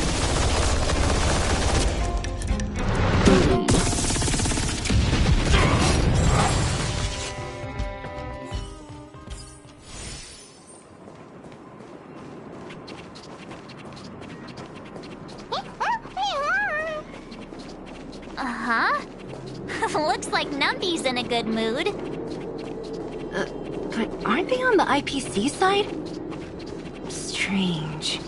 Huh? Looks like Numby's in a good mood. But aren't they on the IPC side? Strange.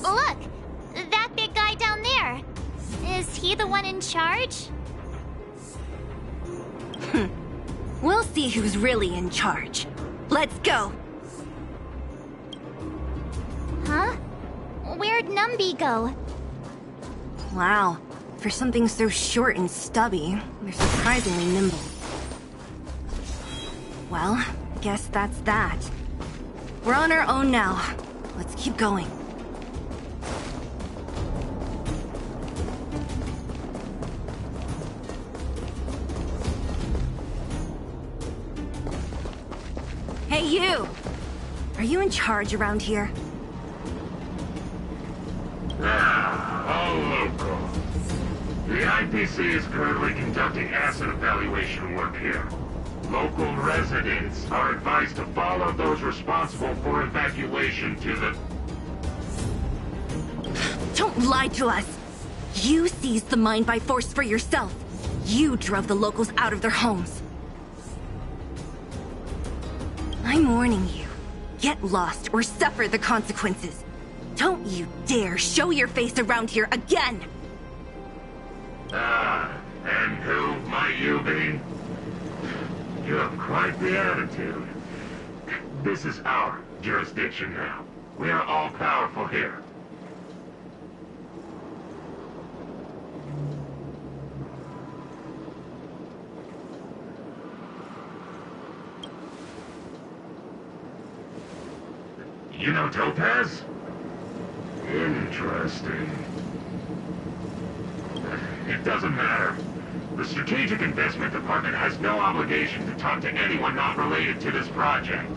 Look! That big guy down there. Is he the one in charge? We'll see who's really in charge. Let's go! Huh? Where'd Numby go? Wow. For something so short and stubby, they're surprisingly nimble. Well, guess that's that. We're on our own now. Let's keep going. Hey, you! Are you in charge around here? All local. The IPC is currently conducting asset evaluation work here. Local residents are advised to follow those responsible for evacuation to the... Don't lie to us! You seized the mine by force for yourself. You drove the locals out of their homes. I'm warning you. Get lost or suffer the consequences. Don't you dare show your face around here again! And who might you be? You have quite the attitude. This is our jurisdiction now. We are all powerful here. You know Topaz? Interesting. It doesn't matter. The Strategic Investment Department has no obligation to talk to anyone not related to this project.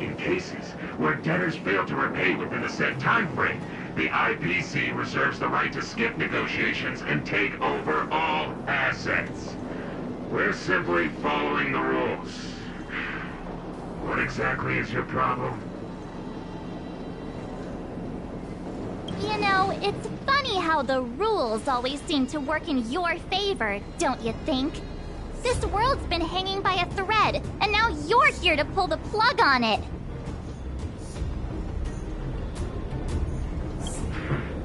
In cases where debtors fail to repay within a set time frame, the IPC reserves the right to skip negotiations and take over all assets. We're simply following the rules. What exactly is your problem? You know, it's funny how the rules always seem to work in your favor, don't you think? This world's been hanging by a thread, and now you're here to pull the plug on it.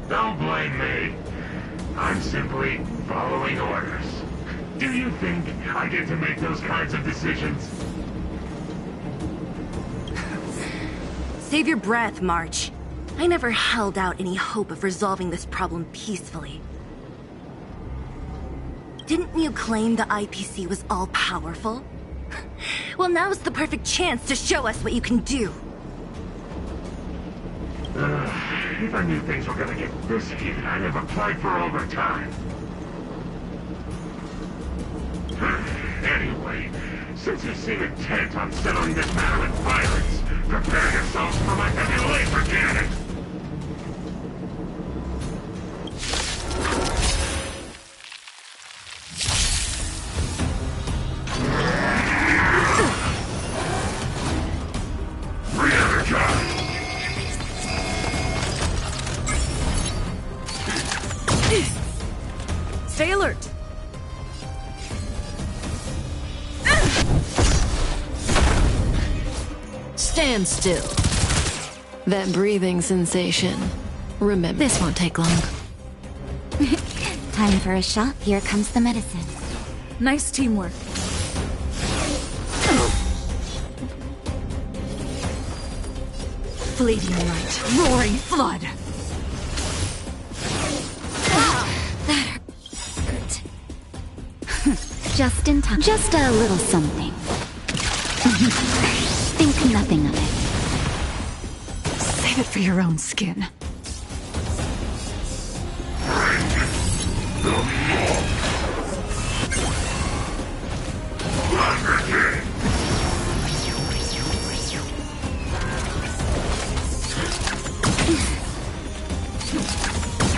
Don't blame me. I'm simply following orders. Do you think I get to make those kinds of decisions? Save your breath, March. I never held out any hope of resolving this problem peacefully. Didn't you claim the IPC was all-powerful? Well, now's the perfect chance to show us what you can do. If I knew things were gonna get this heated, I'd have applied for overtime. Anyway, since you seem intent on settling this matter with violence, prepare yourselves for my heavy laser cannon! Stay alert! Stand still. That breathing sensation. Remember, This won't take long. Time for a shot. Here comes the medicine. Nice teamwork. Fleeting light, roaring flood. That hurt. Just in time. Just a little something. Think nothing of it. Save it for your own skin.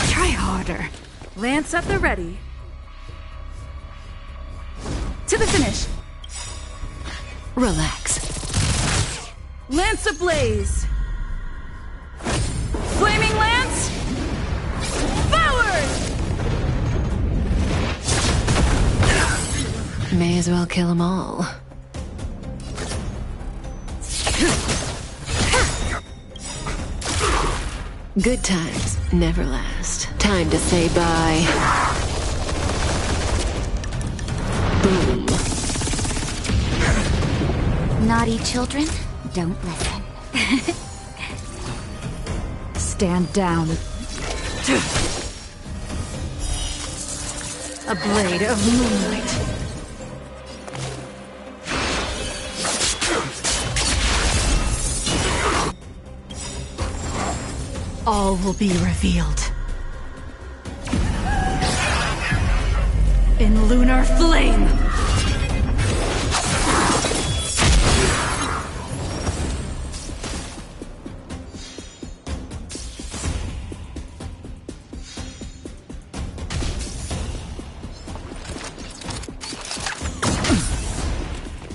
Try harder. Land Lance at the ready. To the finish. Relax. Lance ablaze. Flaming lance. Forward! May as well kill them all. Good times never last. Time to say bye. Boom. Naughty children, don't listen. Stand down. A blade of moonlight. All will be revealed. In lunar flame!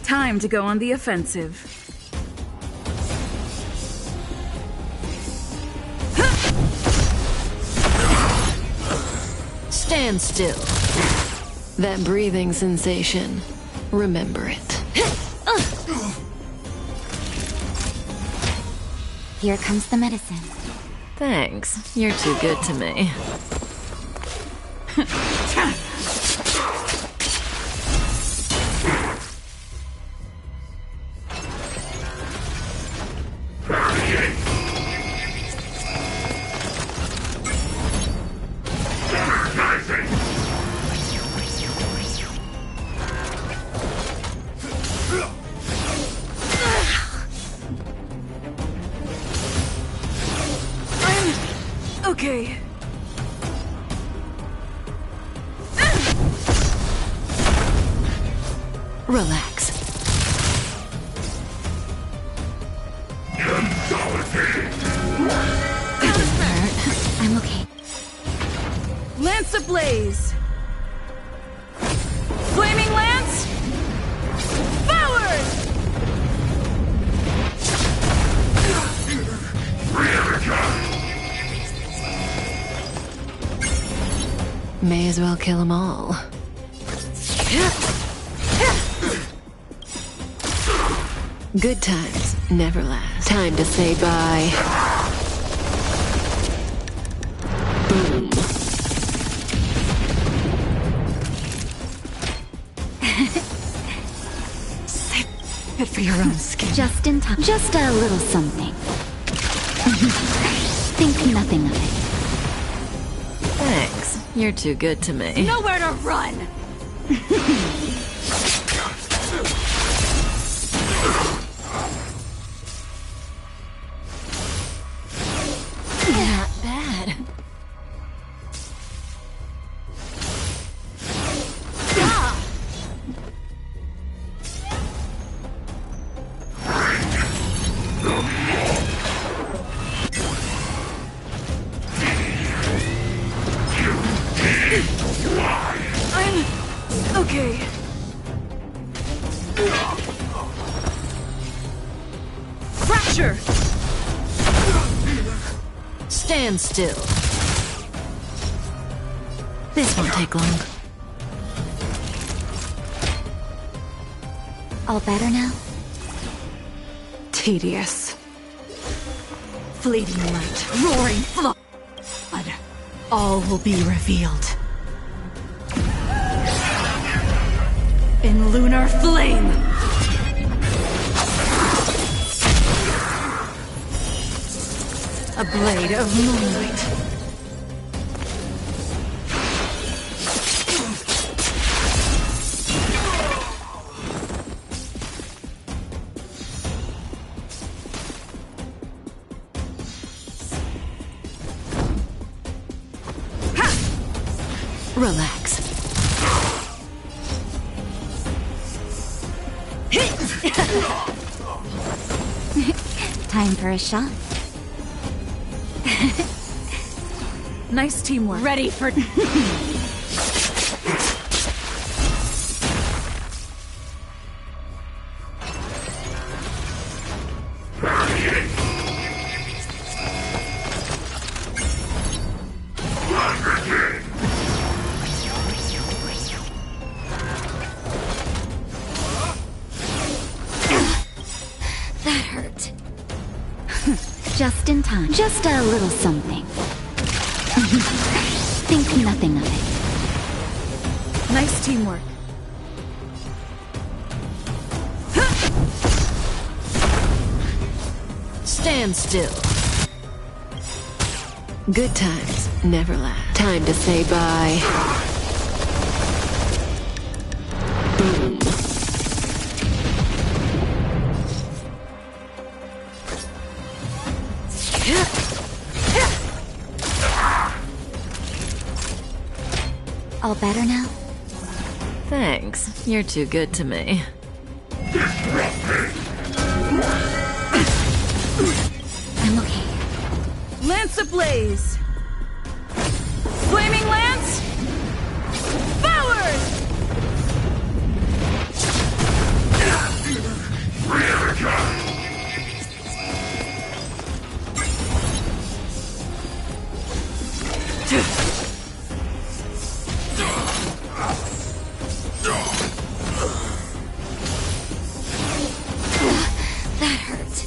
Time to go on the offensive. Stand still. That breathing sensation. Remember it. Here comes the medicine. Thanks. You're too good to me. Okay. Relax. I'm okay. Lance ablaze! Flaming lance! Forward! May as well kill them all. Good times never last. Time to say bye. Boom. Save it for your own skin. Just in time. Just a little something. Think nothing of it. Thanks. You're too good to me. Nowhere to run! Not bad. I'm okay. Fracture! Stand still. This won't take long. All better now? Tedious. Fleeting light, roaring flood. All will be revealed. In lunar flame! A blade of moonlight. Relax. Time for a shot. Nice teamwork. Ready for... Just in time. Just a little something. Think nothing of it. Nice teamwork. Stand still. Good times never last. Time to say bye. Boom. All better now? Thanks. You're too good to me. I'm okay. Lance ablaze! Flaming lance! Forward! That hurt.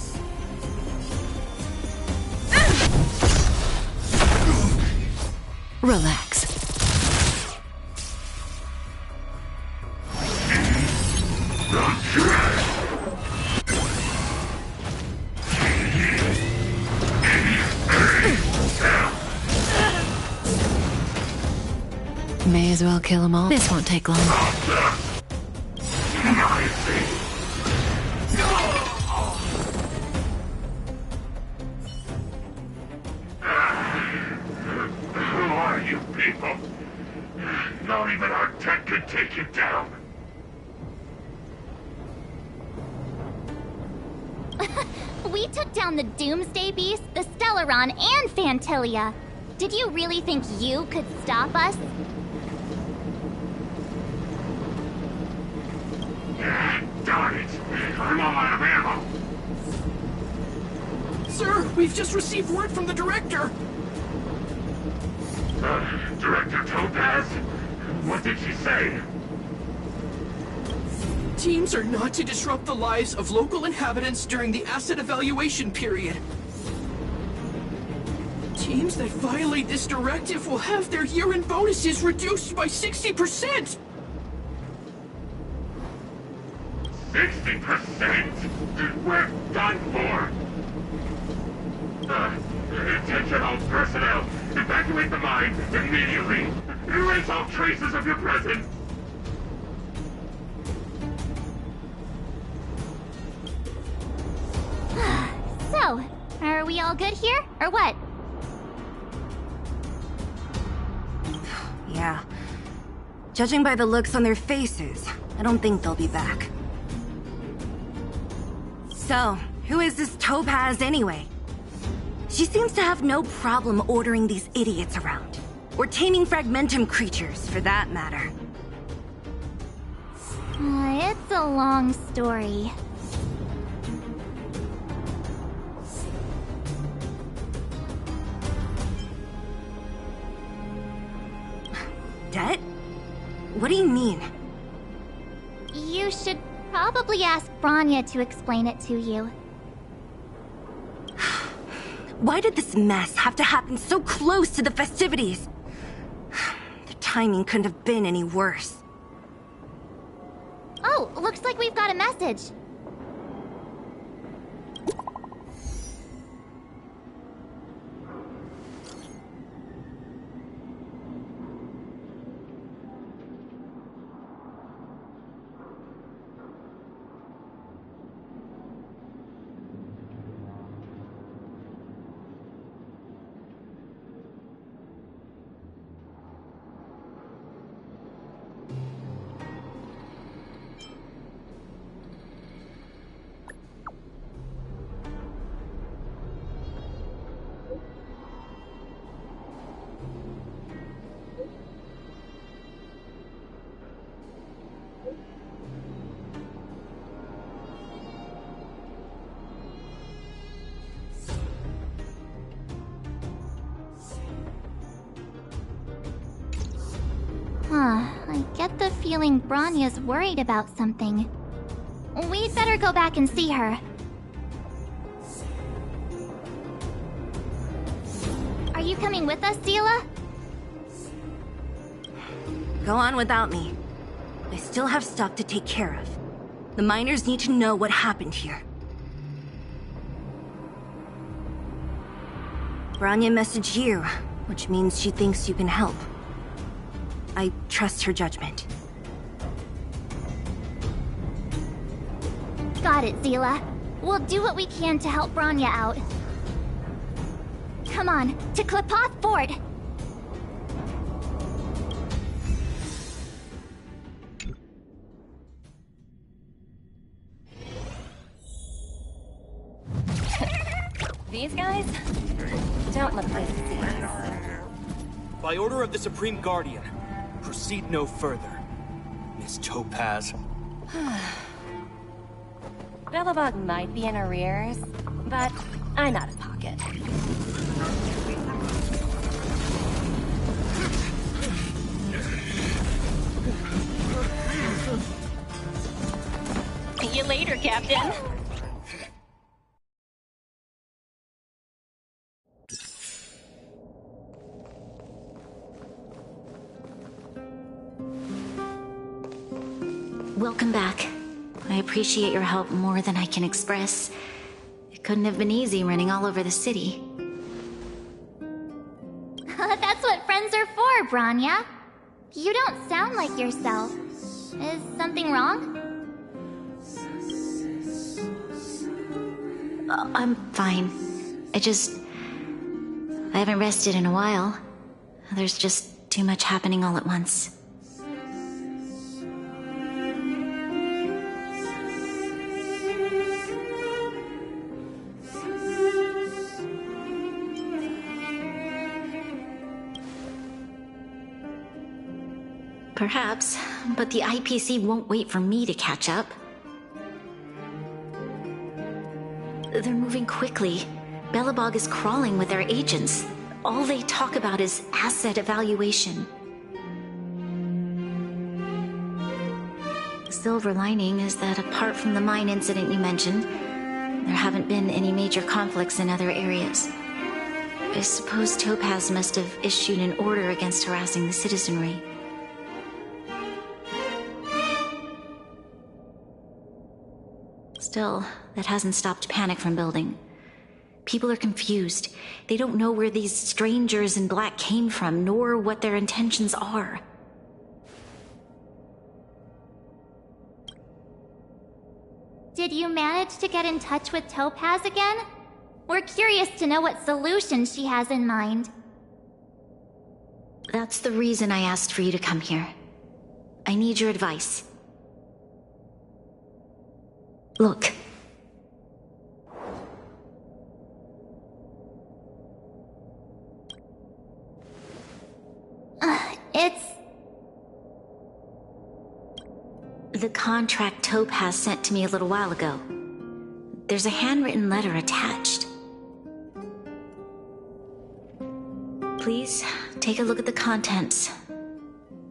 Relax. May as well kill them all. This won't take long. Who are you people? Not even our tech could take you down. We took down the Doomsday Beast, the Stellaron, and Phantilia. Did you really think you could stop us? Darn it! I'm all out of ammo! Sir, we've just received word from the director. Director Topaz? What did she say? Teams are not to disrupt the lives of local inhabitants during the asset evaluation period. Teams that violate this directive will have their year-end bonuses reduced by 60%! 60%? We're done for! Attention all personnel! Evacuate the mine immediately! Erase all traces of your presence! So, are we all good here, or what? Yeah. Judging by the looks on their faces, I don't think they'll be back. So, who is this Topaz anyway? She seems to have no problem ordering these idiots around. Or taming fragmentum creatures, for that matter. It's a long story. Debt? What do you mean? You should probably ask Branya to explain it to you. Why did this mess have to happen so close to the festivities? The timing couldn't have been any worse. Oh, looks like we've got a message. I get the feeling Branya's worried about something. We'd better go back and see her. you coming with us, Zila? Go on without me. I still have stuff to take care of. The miners need to know what happened here. Bronya messaged you, which means she thinks you can help. I trust her judgment. Got it, Zila. We'll do what we can to help Bronya out. Come on, to Klipoth Fort! These guys don't look like thieves. By order of the Supreme Guardian, proceed no further, Miss Topaz. Belobog might be in arrears, but I'm out of pocket. See you later, Captain. Welcome back. I appreciate your help more than I can express. It couldn't have been easy running all over the city. That's what friends are for, Bronya. You don't sound like yourself. Is something wrong? I'm fine. I haven't rested in a while. There's just too much happening all at once. Perhaps, but the IPC won't wait for me to catch up. They're moving quickly. Belobog is crawling with their agents. All they talk about is asset evaluation. The silver lining is that apart from the mine incident you mentioned, there haven't been any major conflicts in other areas. I suppose Topaz must have issued an order against harassing the citizenry. Still, that hasn't stopped panic from building. People are confused. They don't know where these strangers in black came from, nor what their intentions are. Did you manage to get in touch with Topaz again? We're curious to know what solution she has in mind. That's the reason I asked for you to come here. I need your advice. Look. It's... The contract Topaz sent to me a little while ago. There's a handwritten letter attached. Please, take a look at the contents,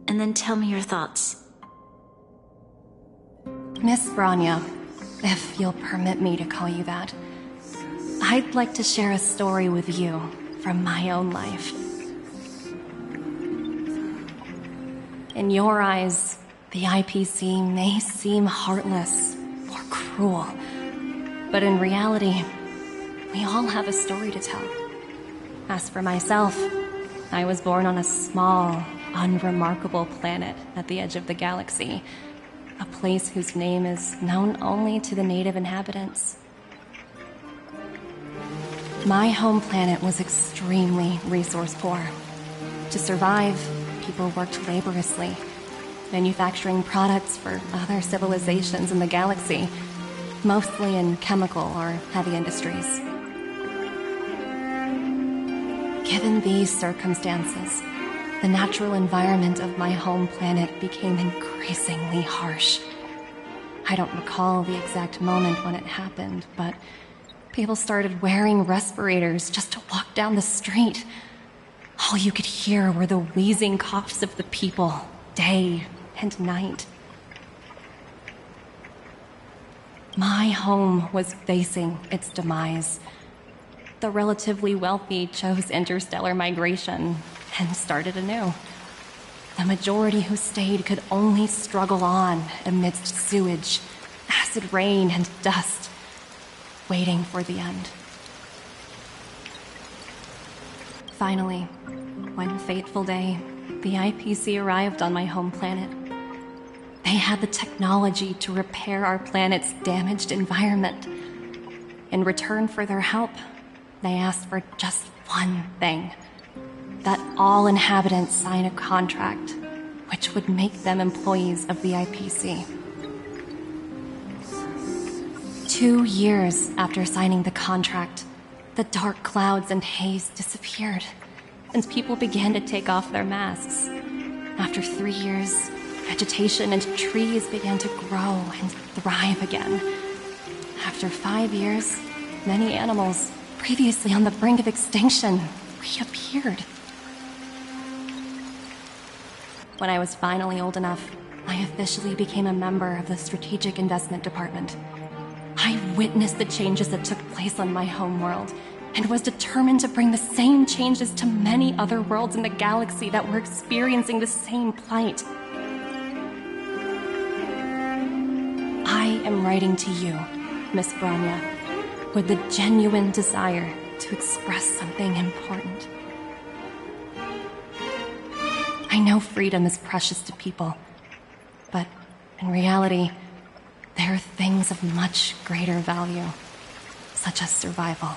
and then tell me your thoughts. Miss Bronya, if you'll permit me to call you that, I'd like to share a story with you from my own life. In your eyes, the IPC may seem heartless or cruel, but in reality, we all have a story to tell. As for myself, I was born on a small, unremarkable planet at the edge of the galaxy, a place whose name is known only to the native inhabitants. My home planet was extremely resource poor. To survive, people worked laboriously, manufacturing products for other civilizations in the galaxy, mostly in chemical or heavy industries. Given these circumstances, the natural environment of my home planet became increasingly harsh. I don't recall the exact moment when it happened, but people started wearing respirators just to walk down the street. All you could hear were the wheezing coughs of the people, day and night. My home was facing its demise. the relatively wealthy chose interstellar migration and started anew. The majority who stayed could only struggle on amidst sewage, acid rain, and dust, waiting for the end. Finally, one fateful day, the IPC arrived on my home planet. They had the technology to repair our planet's damaged environment. In return for their help, they asked for just one thing: that all inhabitants sign a contract which would make them employees of the IPC. 2 years after signing the contract, the dark clouds and haze disappeared, and people began to take off their masks. After 3 years, vegetation and trees began to grow and thrive again. After 5 years, many animals, previously on the brink of extinction, reappeared. When I was finally old enough, I officially became a member of the Strategic Investment Department. I witnessed the changes that took place on my homeworld, and was determined to bring the same changes to many other worlds in the galaxy that were experiencing the same plight. I am writing to you, Miss Bronya, with the genuine desire to express something important. I know freedom is precious to people, but in reality, there are things of much greater value, such as survival.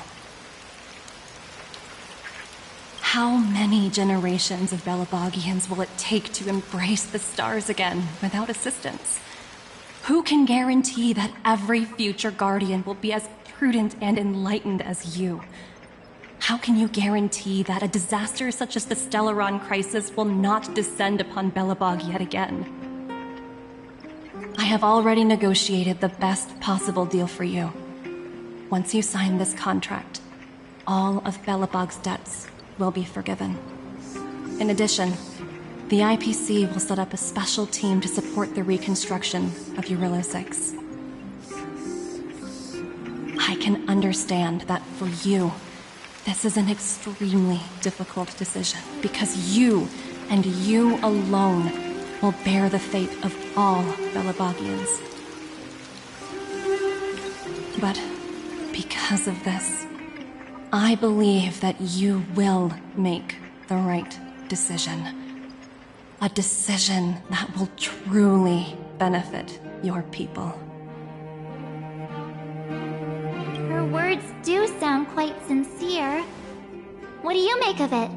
How many generations of Belabogians will it take to embrace the stars again without assistance? Who can guarantee that every future Guardian will be as prudent and enlightened as you? How can you guarantee that a disaster such as the Stellaron crisis will not descend upon Belobog yet again? I have already negotiated the best possible deal for you. Once you sign this contract, all of Belobog's debts will be forgiven. In addition, the IPC will set up a special team to support the reconstruction of Eurillo 6. I can understand that for you, this is an extremely difficult decision, because you, and you alone, will bear the fate of all Belabogians. But because of this, I believe that you will make the right decision. A decision that will truly benefit your people. Her words do sound quite sincere. What do you make of it?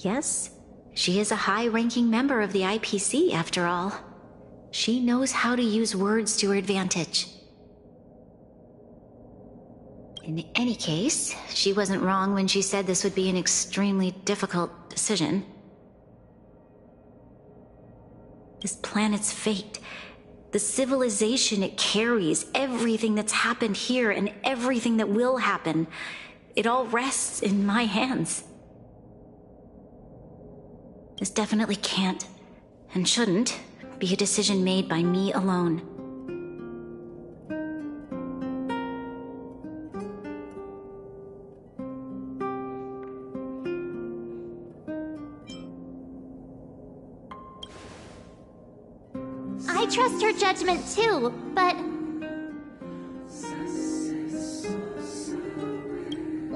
Yes, she is a high-ranking member of the IPC, after all. She knows how to use words to her advantage. In any case, she wasn't wrong when she said this would be an extremely difficult decision. This planet's fate, the civilization it carries, everything that's happened here and everything that will happen, it all rests in my hands. This definitely can't, and shouldn't, be a decision made by me alone. I trust her judgment too, but...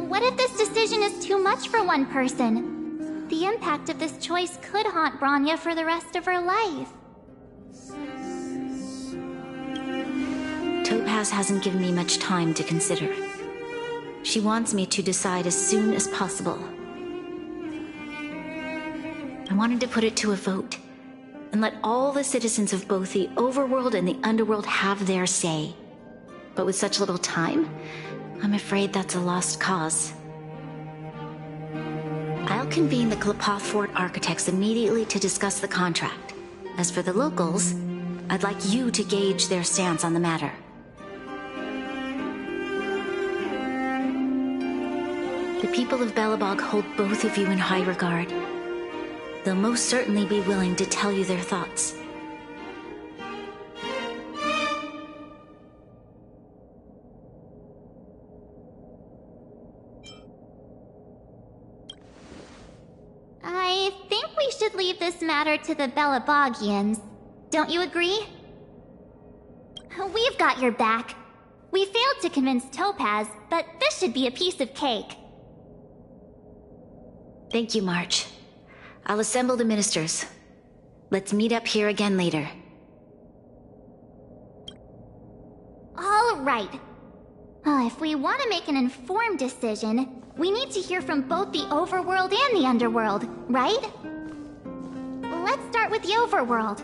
what if this decision is too much for one person? The impact of this choice could haunt Bronya for the rest of her life. Topaz hasn't given me much time to consider. She wants me to decide as soon as possible. I wanted to put it to a vote, and let all the citizens of both the overworld and the underworld have their say. But with such little time, I'm afraid that's a lost cause. I'll convene the Klapoth Fort architects immediately to discuss the contract. As for the locals, I'd like you to gauge their stance on the matter. The people of Belobog hold both of you in high regard. They'll most certainly be willing to tell you their thoughts. I think we should leave this matter to the Belobogians. Don't you agree? We've got your back. We failed to convince Topaz, but this should be a piece of cake. Thank you, March. I'll assemble the ministers. Let's meet up here again later. All right. If we want to make an informed decision, we need to hear from both the overworld and the underworld, right? Let's start with the overworld.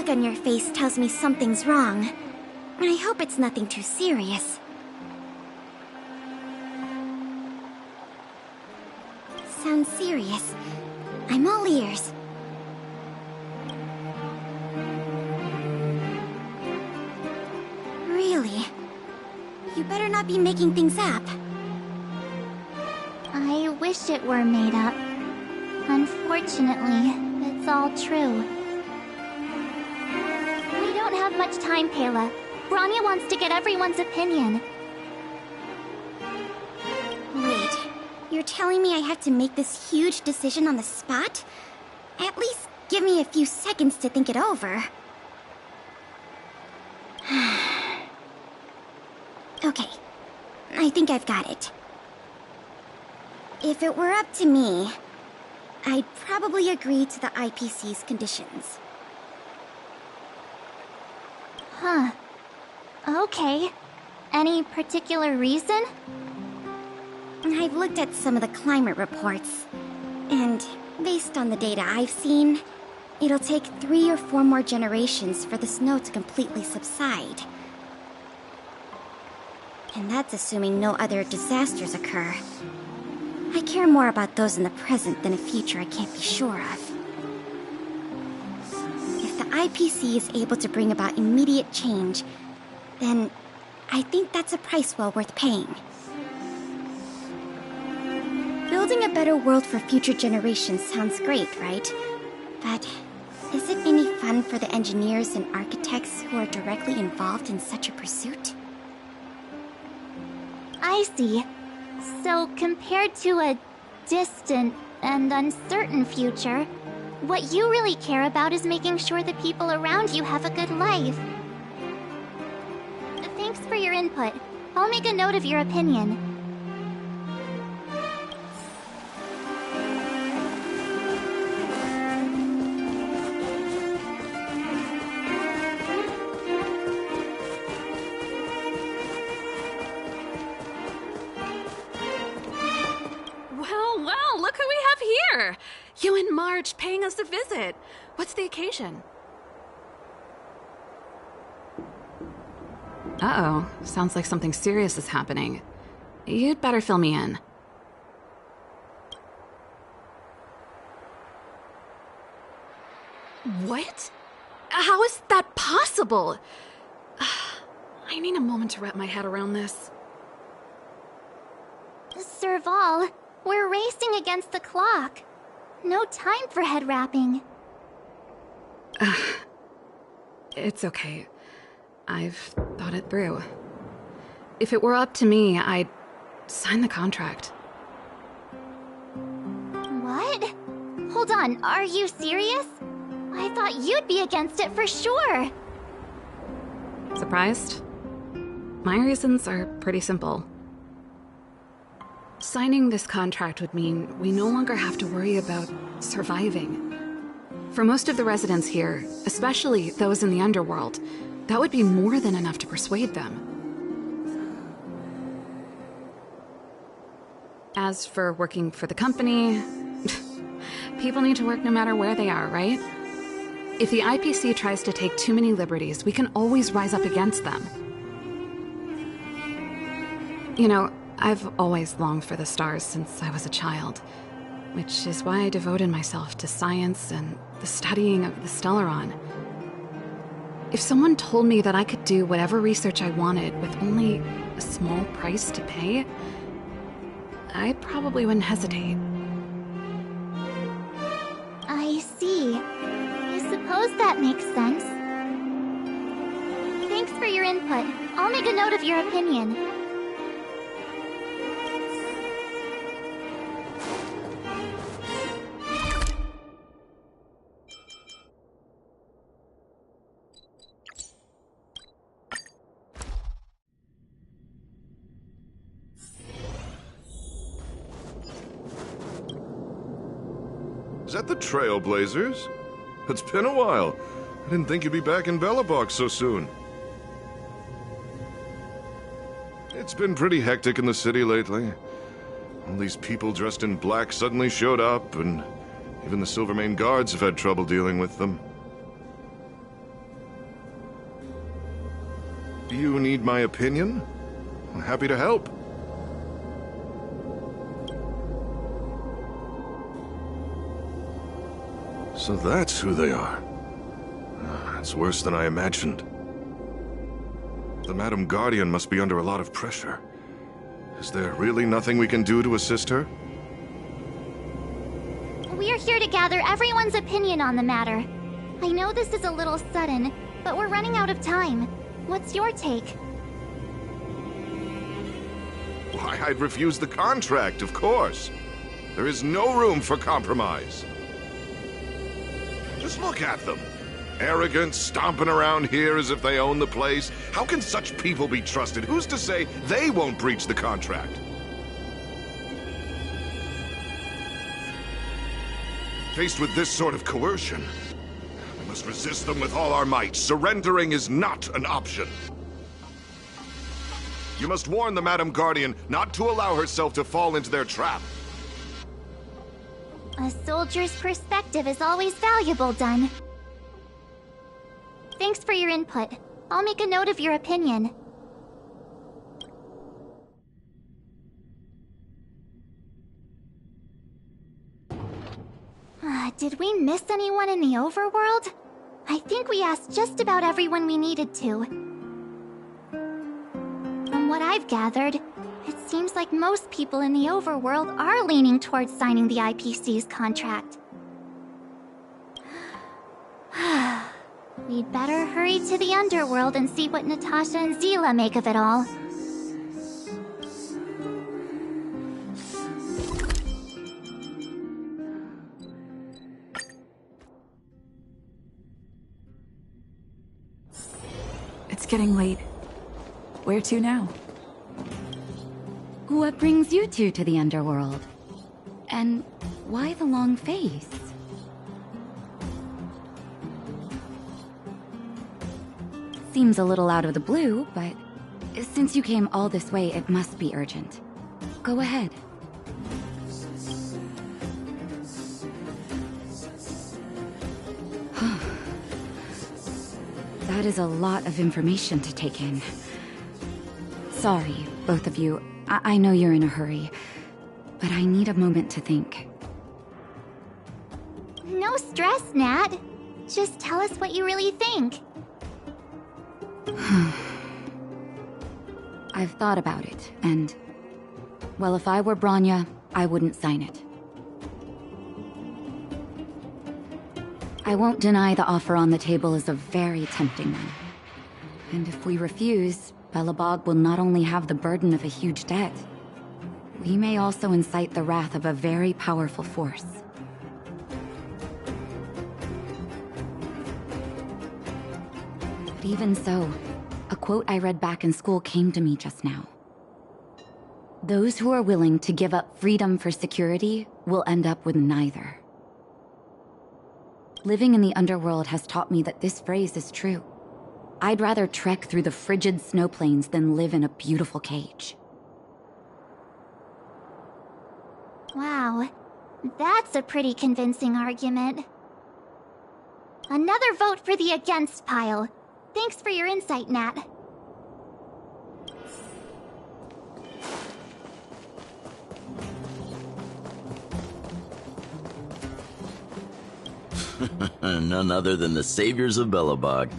On your face tells me something's wrong. I hope it's nothing too serious. Sounds serious. I'm all ears. Really? You better not be making things up. I wish it were made up. Unfortunately, it's all true. We don't have much time, Kayla. Branya wants to get everyone's opinion. Wait, you're telling me I have to make this huge decision on the spot? At least give me a few seconds to think it over. Okay, I think I've got it. If it were up to me, I'd probably agree to the IPC's conditions. Huh. Okay. Any particular reason? I've looked at some of the climate reports, and based on the data I've seen, it'll take 3 or 4 more generations for the snow to completely subside. And that's assuming no other disasters occur. I care more about those in the present than a future I can't be sure of. If the IPC is able to bring about immediate change, then I think that's a price well worth paying. Building a better world for future generations sounds great, right? But is it any fun for the engineers and architects who are directly involved in such a pursuit? I see. So, compared to a distant and uncertain future, what you really care about is making sure the people around you have a good life. Thanks for your input. I'll make a note of your opinion. Well, look who we have here! You and March paying us a visit. What's the occasion? Uh-oh. Sounds like something serious is happening. You'd better fill me in. What? How is that possible? I need a moment to wrap my head around this. Serval, we're racing against the clock. No time for head wrapping. It's okay. I've thought it through. If it were up to me, I'd sign the contract. What? Hold on, are you serious? I thought you'd be against it for sure. Surprised? My reasons are pretty simple. Signing this contract would mean we no longer have to worry about surviving. For most of the residents here, especially those in the underworld, that would be more than enough to persuade them. As for working for the company, people need to work no matter where they are, right? If the IPC tries to take too many liberties, we can always rise up against them. You know, I've always longed for the stars since I was a child, which is why I devoted myself to science and the studying of the Stellaron. If someone told me that I could do whatever research I wanted with only a small price to pay, I probably wouldn't hesitate. I see. I suppose that makes sense. Thanks for your input. I'll make a note of your opinion. Is that the Trailblazers? It's been a while. I didn't think you'd be back in Belobog so soon. It's been pretty hectic in the city lately. All these people dressed in black suddenly showed up, and even the Silvermane guards have had trouble dealing with them. Do you need my opinion? I'm happy to help. So that's who they are. It's worse than I imagined. The Madam Guardian must be under a lot of pressure. Is there really nothing we can do to assist her? We're here to gather everyone's opinion on the matter. I know this is a little sudden, but we're running out of time. What's your take? Why, I'd refuse the contract, of course. There is no room for compromise. Just look at them. Arrogant, stomping around here as if they own the place. How can such people be trusted? Who's to say they won't breach the contract? Faced with this sort of coercion, we must resist them with all our might. Surrendering is not an option. You must warn the Madam Guardian not to allow herself to fall into their trap. A soldier's perspective is always valuable, Dun. Thanks for your input. I'll make a note of your opinion. Did we miss anyone in the overworld? I think we asked just about everyone we needed to. From what I've gathered, it seems like most people in the overworld are leaning towards signing the IPC's contract. We'd better hurry to the underworld and see what Natasha and Zila make of it all. It's getting late. Where to now? What brings you two to the underworld? And why the long face? Seems a little out of the blue, but since you came all this way, it must be urgent. Go ahead. That is a lot of information to take in. Sorry, both of you. I know you're in a hurry, but I need a moment to think. No stress, Nat. Just tell us what you really think. I've thought about it, and... well, if I were Bronya, I wouldn't sign it. I won't deny the offer on the table is a very tempting one. And if we refuse, Belobog will not only have the burden of a huge debt, we may also incite the wrath of a very powerful force. But even so, a quote I read back in school came to me just now. Those who are willing to give up freedom for security will end up with neither. Living in the underworld has taught me that this phrase is true. I'd rather trek through the frigid snow plains than live in a beautiful cage. Wow, that's a pretty convincing argument. Another vote for the against pile. Thanks for your insight, Nat. None other than the saviors of Belobog.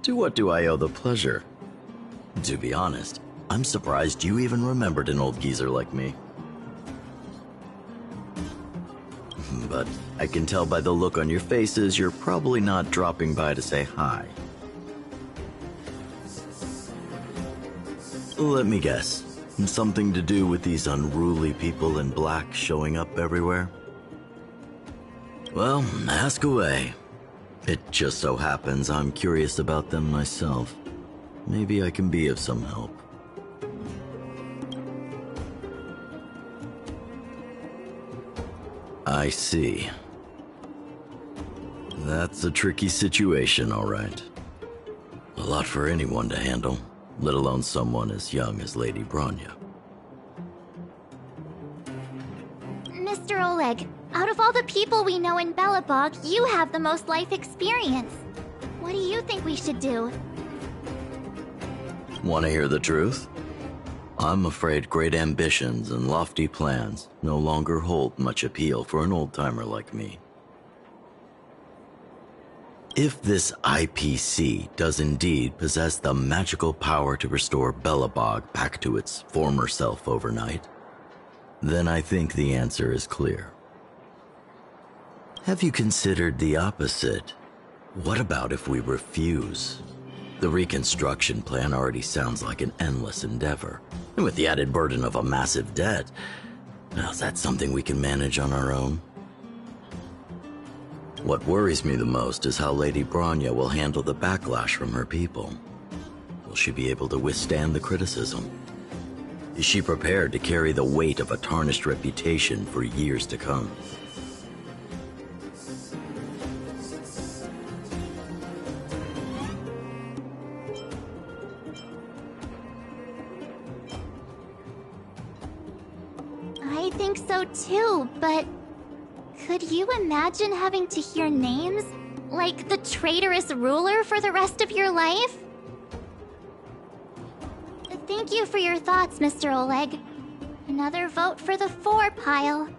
To what do I owe the pleasure? To be honest, I'm surprised you even remembered an old geezer like me. But I can tell by the look on your faces you're probably not dropping by to say hi. Let me guess. Something to do with these unruly people in black showing up everywhere? Well, ask away. It just so happens I'm curious about them myself. Maybe I can be of some help. I see. That's a tricky situation, all right. A lot for anyone to handle, let alone someone as young as Lady Bronya. Mr. Oleg, out of all the people we know in Belobog, you have the most life experience. What do you think we should do? Want to hear the truth? I'm afraid great ambitions and lofty plans no longer hold much appeal for an old-timer like me. If this IPC does indeed possess the magical power to restore Belobog back to its former self overnight, then I think the answer is clear. Have you considered the opposite? What about if we refuse? The reconstruction plan already sounds like an endless endeavor, and with the added burden of a massive debt, now is that something we can manage on our own? What worries me the most is how Lady Bronya will handle the backlash from her people. Will she be able to withstand the criticism? Is she prepared to carry the weight of a tarnished reputation for years to come? I think so too, but could you imagine having to hear names? Like the traitorous ruler for the rest of your life? Thank you for your thoughts, Mr. Oleg. Another vote for the 4 pile.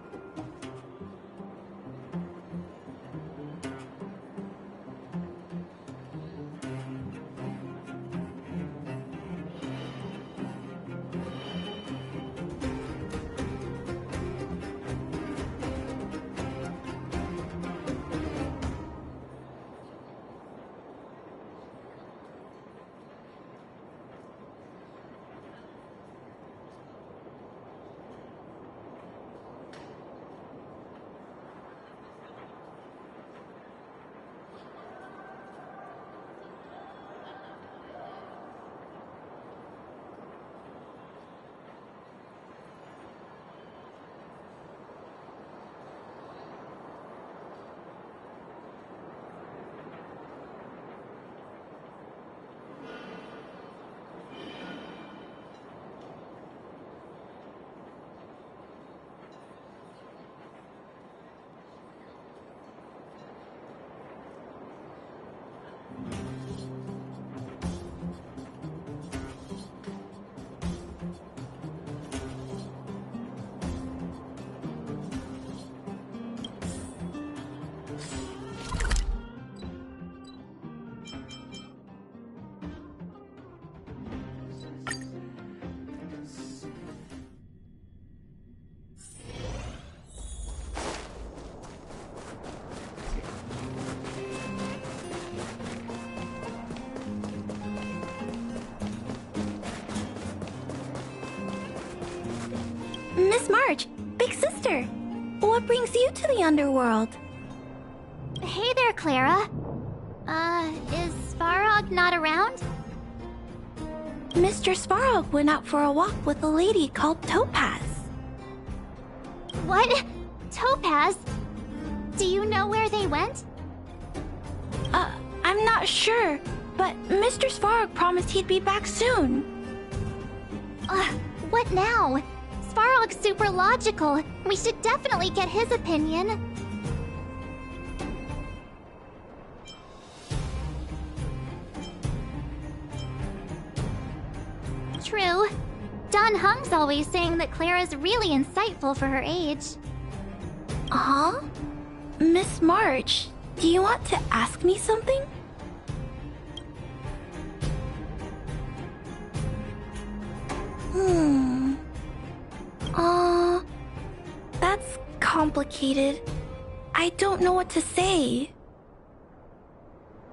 Miss March, big sister, what brings you to the underworld? Hey there, Clara. Is Farog not around? Mr. Svarog went out for a walk with a lady called Topaz. What? Topaz? Do you know where they went? I'm not sure, but Mr. Svarog promised he'd be back soon. What now? Svarog's super logical. We should definitely get his opinion. True. Don Hung's always saying that Clara's really insightful for her age. Huh? Miss March, do you want to ask me something? That's complicated. I don't know what to say.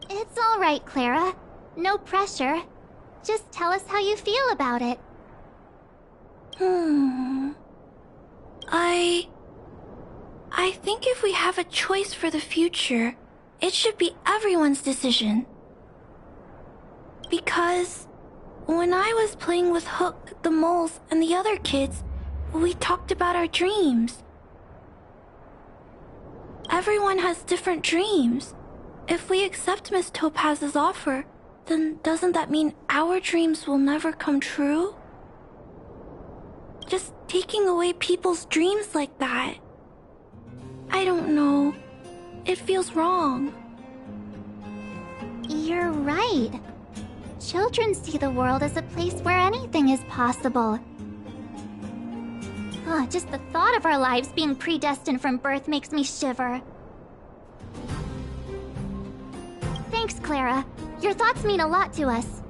It's all right, Clara. No pressure. Just tell us how you feel about it. I think if we have a choice for the future, it should be everyone's decision. Because when I was playing with Hook, the moles, and the other kids, we talked about our dreams. Everyone has different dreams. If we accept Miss Topaz's offer, then doesn't that mean our dreams will never come true? Just taking away people's dreams like that. I don't know. It feels wrong. You're right. Children see the world as a place where anything is possible. Just the thought of our lives being predestined from birth makes me shiver. Thanks, Clara. Your thoughts mean a lot to us.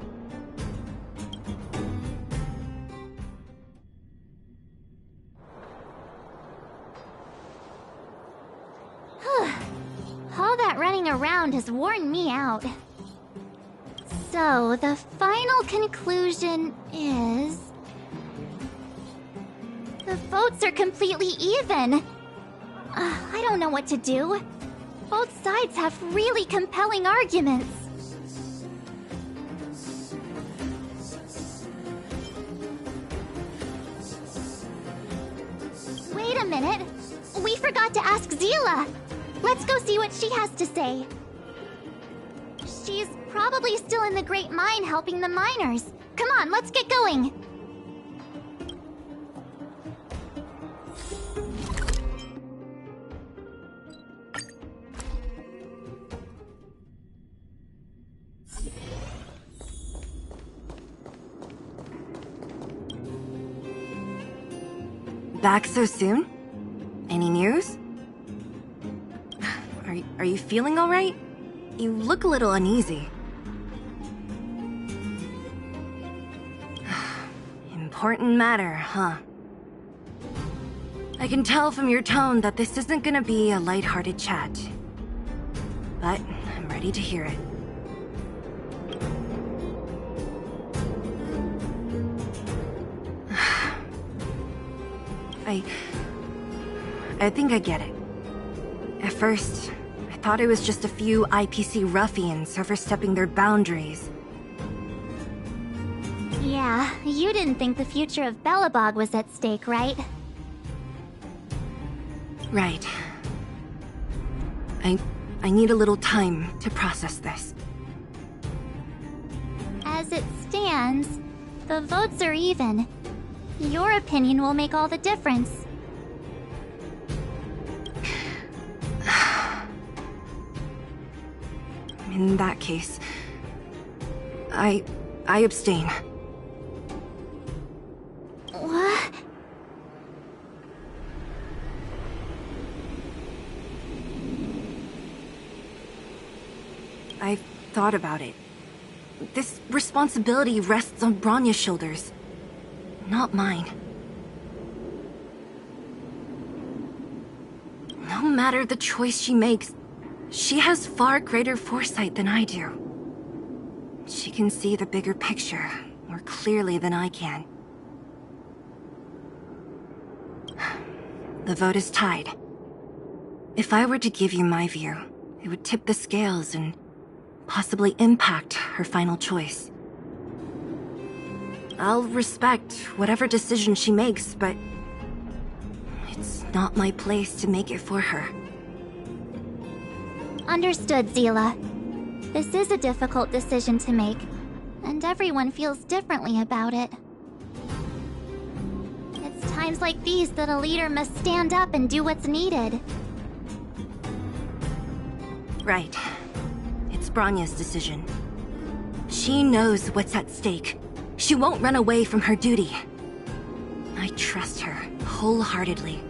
All that running around has worn me out. So, the final conclusion is... the votes are completely even. I don't know what to do. Both sides have really compelling arguments. Wait a minute. We forgot to ask Zila. Let's go see what she has to say. She's probably still in the Great Mine helping the miners. Come on, let's get going. Back so soon? Any news? Are you feeling all right? You look a little uneasy. Important matter, huh? I can tell from your tone that this isn't gonna be a lighthearted chat. But I'm ready to hear it. I think I get it. At first, I thought it was just a few IPC ruffians overstepping their boundaries. Yeah, you didn't think the future of Belobog was at stake, right? Right. I need a little time to process this. As it stands, the votes are even. Your opinion will make all the difference. In that case, I abstain. What? I've thought about it. This responsibility rests on Bronya's shoulders, not mine. No matter the choice she makes, she has far greater foresight than I do. She can see the bigger picture more clearly than I can. The vote is tied. If I were to give you my view, it would tip the scales and possibly impact her final choice. I'll respect whatever decision she makes, but it's not my place to make it for her. Understood, Zila. This is a difficult decision to make, and everyone feels differently about it. It's times like these that a leader must stand up and do what's needed. Right. It's Bronya's decision. She knows what's at stake. She won't run away from her duty. I trust her wholeheartedly.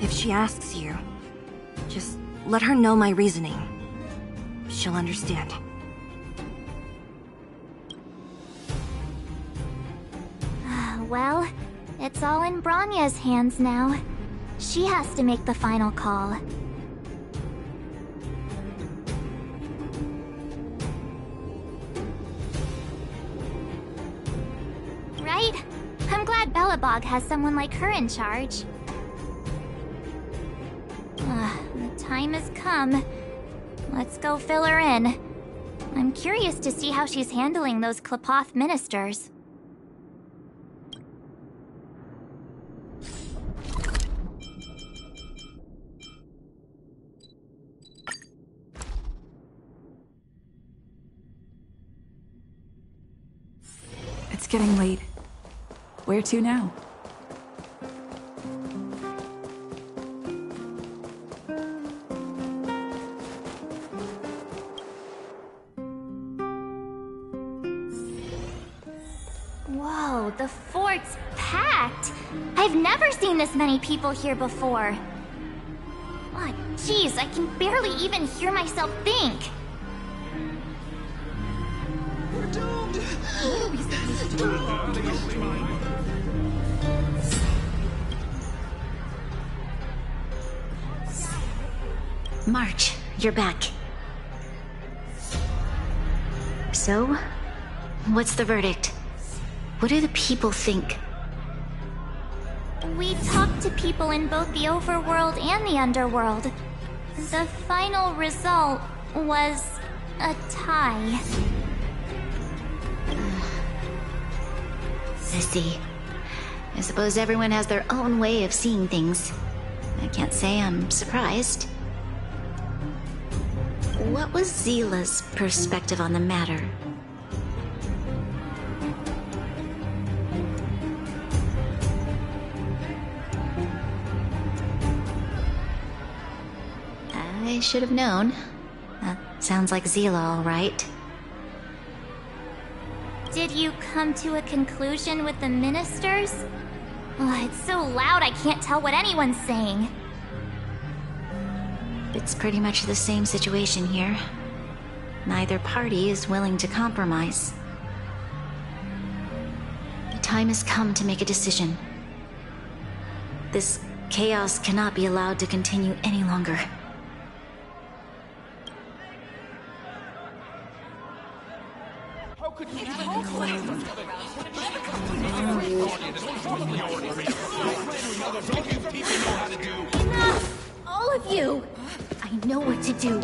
If she asks you, just let her know my reasoning. She'll understand. Well, it's all in Bronya's hands now. She has to make the final call. Right? I'm glad Belobog has someone like her in charge. The time has come. Let's go fill her in. I'm curious to see how she's handling those Klapoth ministers. It's getting late. Where to now? Whoa, the fort's packed! I've never seen this many people here before. Oh, jeez, I can barely even hear myself think. We're doomed! What are we supposed to do? March, you're back. So, what's the verdict? What do the people think? We talked to people in both the overworld and the underworld. The final result was a tie. I see. I suppose everyone has their own way of seeing things. I can't say I'm surprised. What was Zila's perspective on the matter? I should have known. That sounds like Zila, all right. Did you come to a conclusion with the ministers? Oh, it's so loud I can't tell what anyone's saying. It's pretty much the same situation here. Neither party is willing to compromise. The time has come to make a decision. This chaos cannot be allowed to continue any longer. How could you Enough! All of you! I know what to do.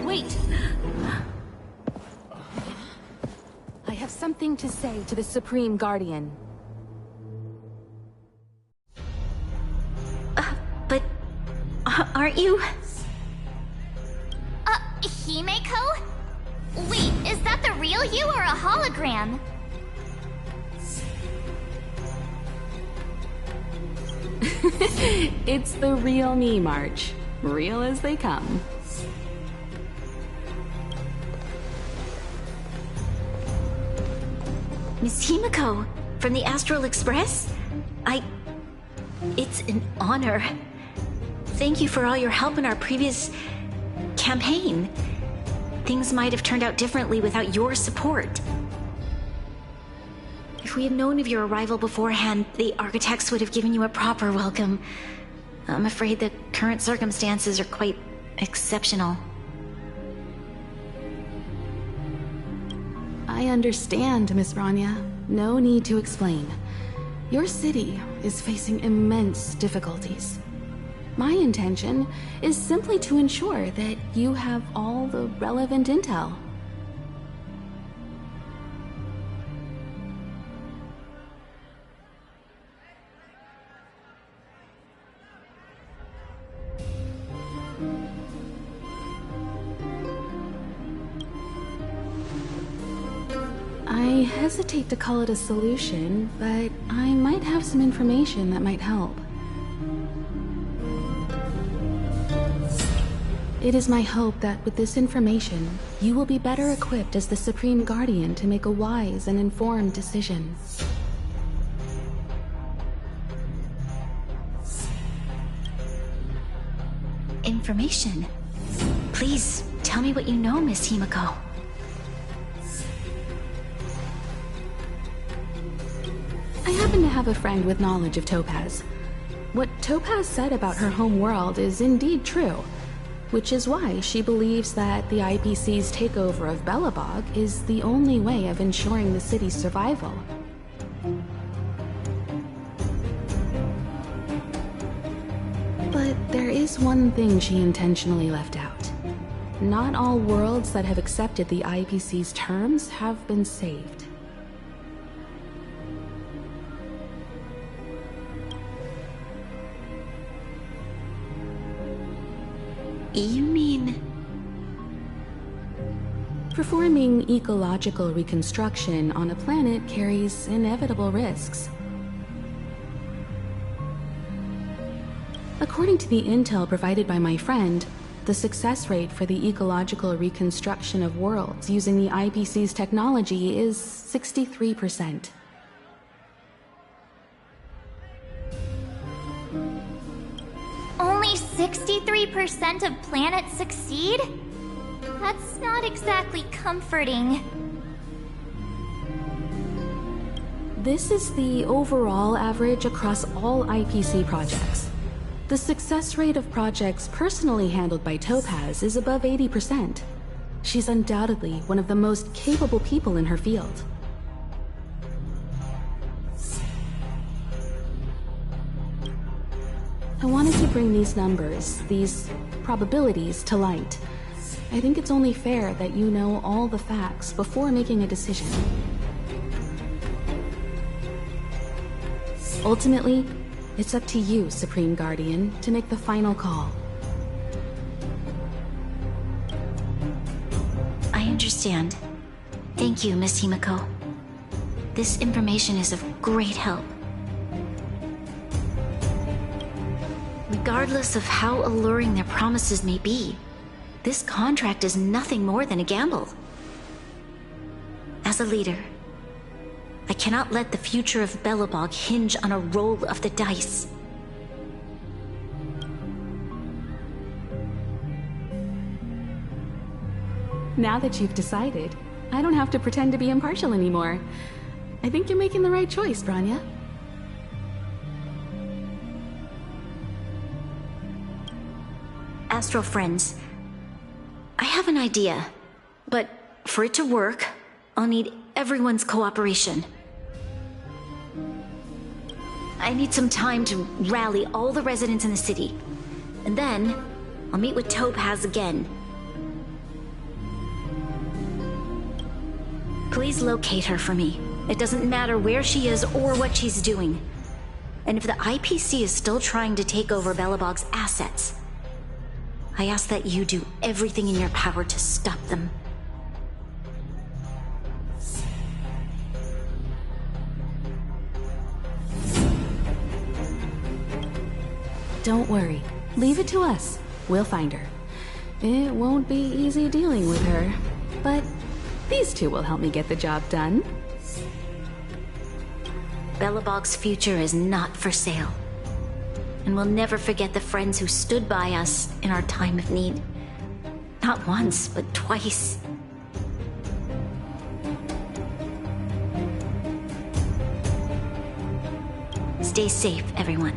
Wait! I have something to say to the Supreme Guardian. But... aren't you? Himeko? Wait, is that the real you or a hologram? It's the real me, March. Real as they come. Miss Himeko, from the Astral Express? It's an honor. Thank you for all your help in our previous campaign. Things might have turned out differently without your support. If we had known of your arrival beforehand, the architects would have given you a proper welcome. I'm afraid the current circumstances are quite exceptional. I understand, Miss Bronya. No need to explain. Your city is facing immense difficulties. My intention is simply to ensure that you have all the relevant intel. I hesitate to call it a solution, but I might have some information that might help. It is my hope that with this information, you will be better equipped as the Supreme Guardian to make a wise and informed decision. Information? Please, tell me what you know, Miss Himiko. I happen to have a friend with knowledge of Topaz. What Topaz said about her home world is indeed true, which is why she believes that the IPC's takeover of Belobog is the only way of ensuring the city's survival. But there is one thing she intentionally left out. Not all worlds that have accepted the IPC's terms have been saved. You mean... Performing ecological reconstruction on a planet carries inevitable risks. According to the intel provided by my friend, the success rate for the ecological reconstruction of worlds using the IPC's technology is 63%. Only 63% of planets succeed? That's not exactly comforting. This is the overall average across all IPC projects. The success rate of projects personally handled by Topaz is above 80%. She's undoubtedly one of the most capable people in her field. I wanted to bring these numbers, these probabilities, to light. I think it's only fair that you know all the facts before making a decision. Ultimately, it's up to you, Supreme Guardian, to make the final call. I understand. Thank you, Miss Himiko. This information is of great help. Regardless of how alluring their promises may be, this contract is nothing more than a gamble. As a leader, I cannot let the future of Belobog hinge on a roll of the dice. Now that you've decided, I don't have to pretend to be impartial anymore. I think you're making the right choice, Branya. Astral friends, I have an idea, but for it to work, I'll need everyone's cooperation. I need some time to rally all the residents in the city, and then I'll meet with Topaz again. Please locate her for me. It doesn't matter where she is or what she's doing. And if the IPC is still trying to take over Belobog's assets, I ask that you do everything in your power to stop them. Don't worry. Leave it to us. We'll find her. It won't be easy dealing with her, but these two will help me get the job done. Belobog's future is not for sale. And we'll never forget the friends who stood by us in our time of need. Not once, but twice. Stay safe, everyone.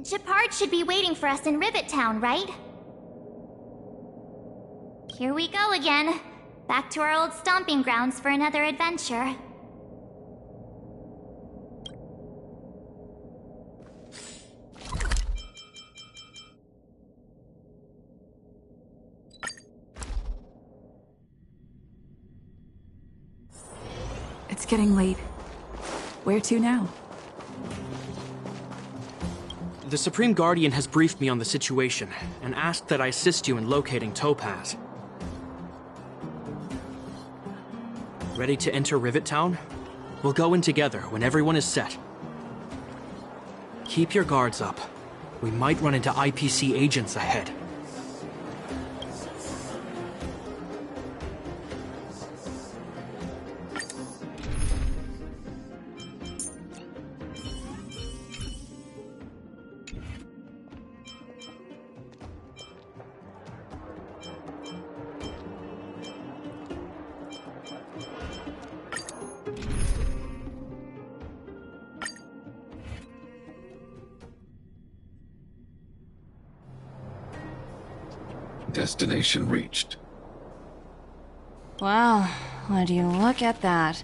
Gepard should be waiting for us in Rivet Town, right? Here we go again. Back to our old stomping grounds for another adventure. It's getting late. Where to now? The Supreme Guardian has briefed me on the situation and asked that I assist you in locating Topaz. Ready to enter Rivet Town? We'll go in together when everyone is set. Keep your guards up. We might run into IPC agents ahead. Destination reached. Wow, would you look at that?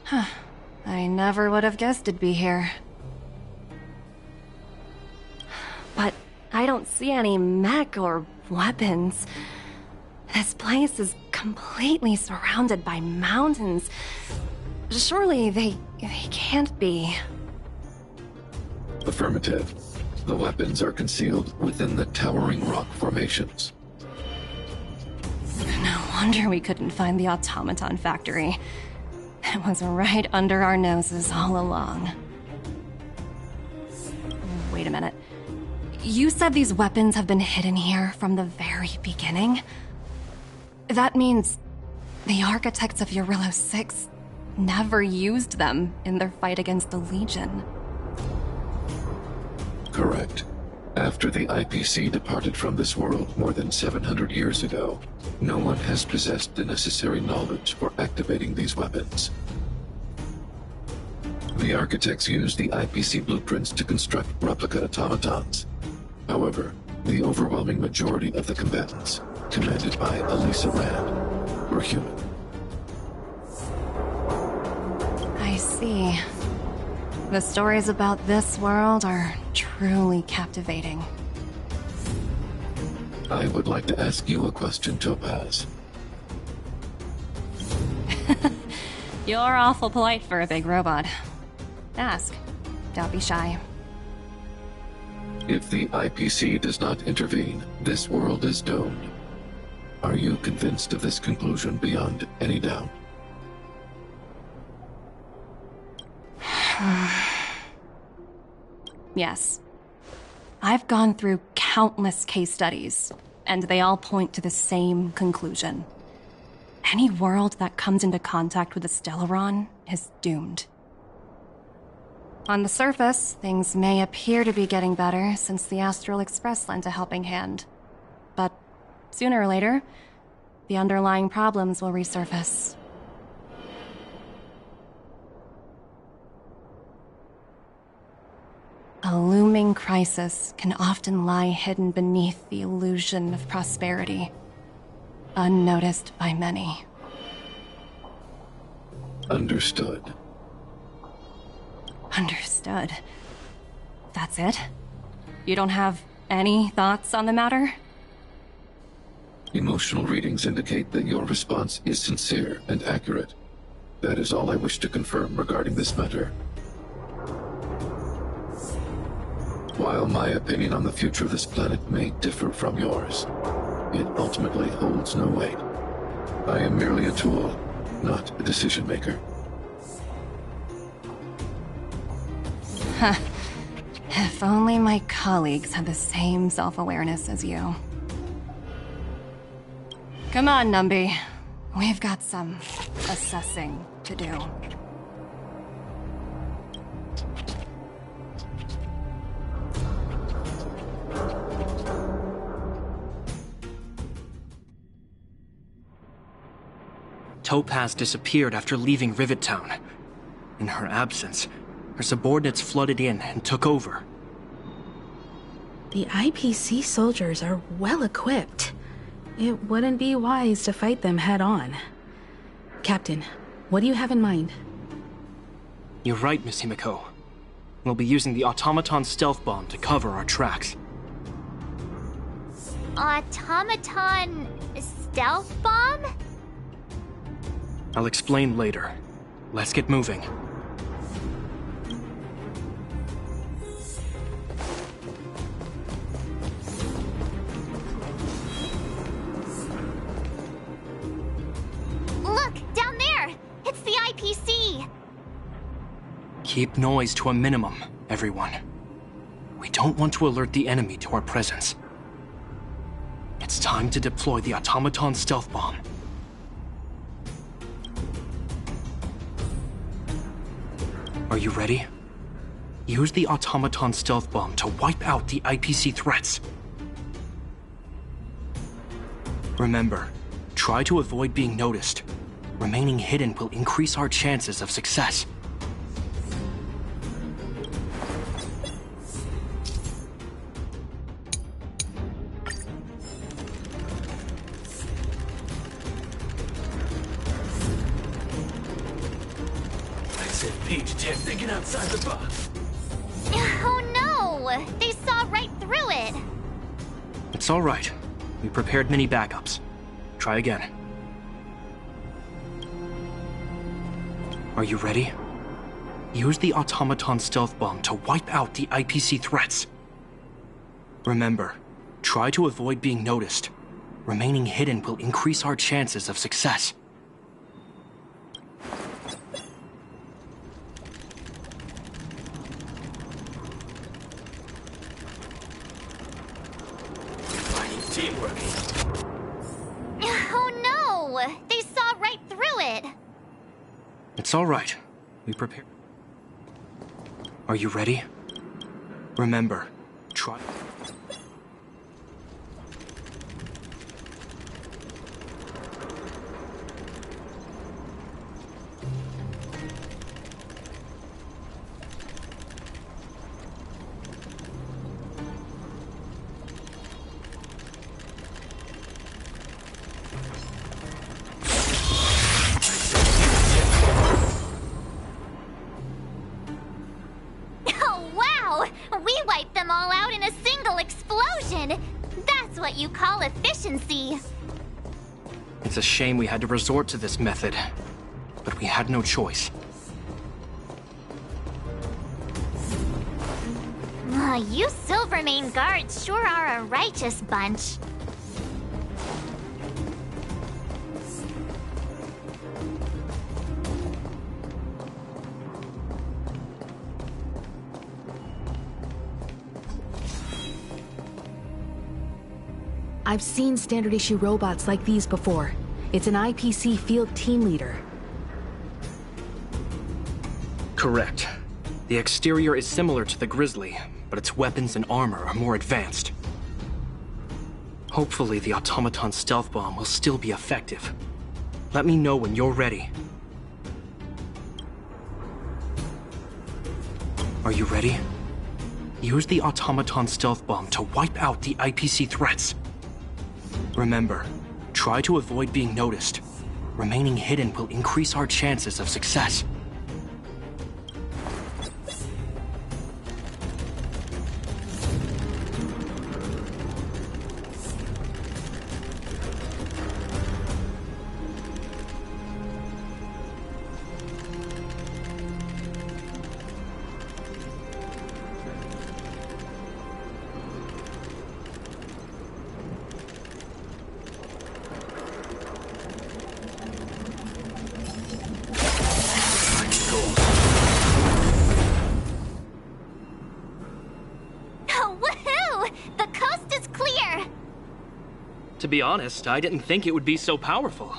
Huh. I never would have guessed it'd be here. But I don't see any mech or weapons. This place is completely surrounded by mountains. Surely they can't be. Affirmative. The weapons are concealed within the towering rock formations. No wonder we couldn't find the automaton factory. It was right under our noses all along. Wait a minute. You said these weapons have been hidden here from the very beginning? That means the architects of Eurillo 6 never used them in their fight against the Legion. Correct. After the IPC departed from this world more than 700 years ago, no one has possessed the necessary knowledge for activating these weapons. The architects used the IPC blueprints to construct replica automatons. However, the overwhelming majority of the combatants, commanded by Elisa Rand, were human. I see. The stories about this world are truly captivating. I would like to ask you a question, Topaz. You're awful polite for a big robot. Ask. Don't be shy. If the IPC does not intervene, this world is doomed. Are you convinced of this conclusion beyond any doubt? Yes. I've gone through countless case studies, and they all point to the same conclusion. Any world that comes into contact with a Stellaron is doomed. On the surface, things may appear to be getting better since the Astral Express lent a helping hand. But sooner or later, the underlying problems will resurface. A looming crisis can often lie hidden beneath the illusion of prosperity, unnoticed by many. Understood. Understood. That's it? You don't have any thoughts on the matter? Emotional readings indicate that your response is sincere and accurate. That is all I wish to confirm regarding this matter. While my opinion on the future of this planet may differ from yours, it ultimately holds no weight. I am merely a tool, not a decision maker. Huh. If only my colleagues had the same self-awareness as you. Come on, Numby. We've got some assessing to do. Topaz disappeared after leaving Rivet Town. In her absence, her subordinates flooded in and took over. The IPC soldiers are well equipped. It wouldn't be wise to fight them head on. Captain, what do you have in mind? You're right, Miss Himiko. We'll be using the automaton stealth bomb to cover our tracks. Automaton stealth bomb? I'll explain later. Let's get moving. Look, down there! It's the IPC! Keep noise to a minimum, everyone. We don't want to alert the enemy to our presence. It's time to deploy the automaton stealth bomb. Are you ready? Use the automaton stealth bomb to wipe out the IPC threats. Remember, try to avoid being noticed. Remaining hidden will increase our chances of success. Peach, Tiff, thinking outside the box. Oh no! They saw right through it! It's all right. We prepared many backups. Try again. Are you ready? Use the automaton stealth bomb to wipe out the IPC threats. Remember, try to avoid being noticed. Remaining hidden will increase our chances of success. Teamwork. Oh no! They saw right through it! It's all right. We prepared. Are you ready? Remember, try. We wiped them all out in a single explosion! That's what you call efficiency! It's a shame we had to resort to this method, but we had no choice. You Silvermane guards sure are a righteous bunch. I've seen standard issue robots like these before. It's an IPC field team leader. Correct. The exterior is similar to the Grizzly, but its weapons and armor are more advanced. Hopefully the automaton stealth bomb will still be effective. Let me know when you're ready. Are you ready? Use the automaton stealth bomb to wipe out the IPC threats. Remember, try to avoid being noticed. Remaining hidden will increase our chances of success. To be honest, I didn't think it would be so powerful.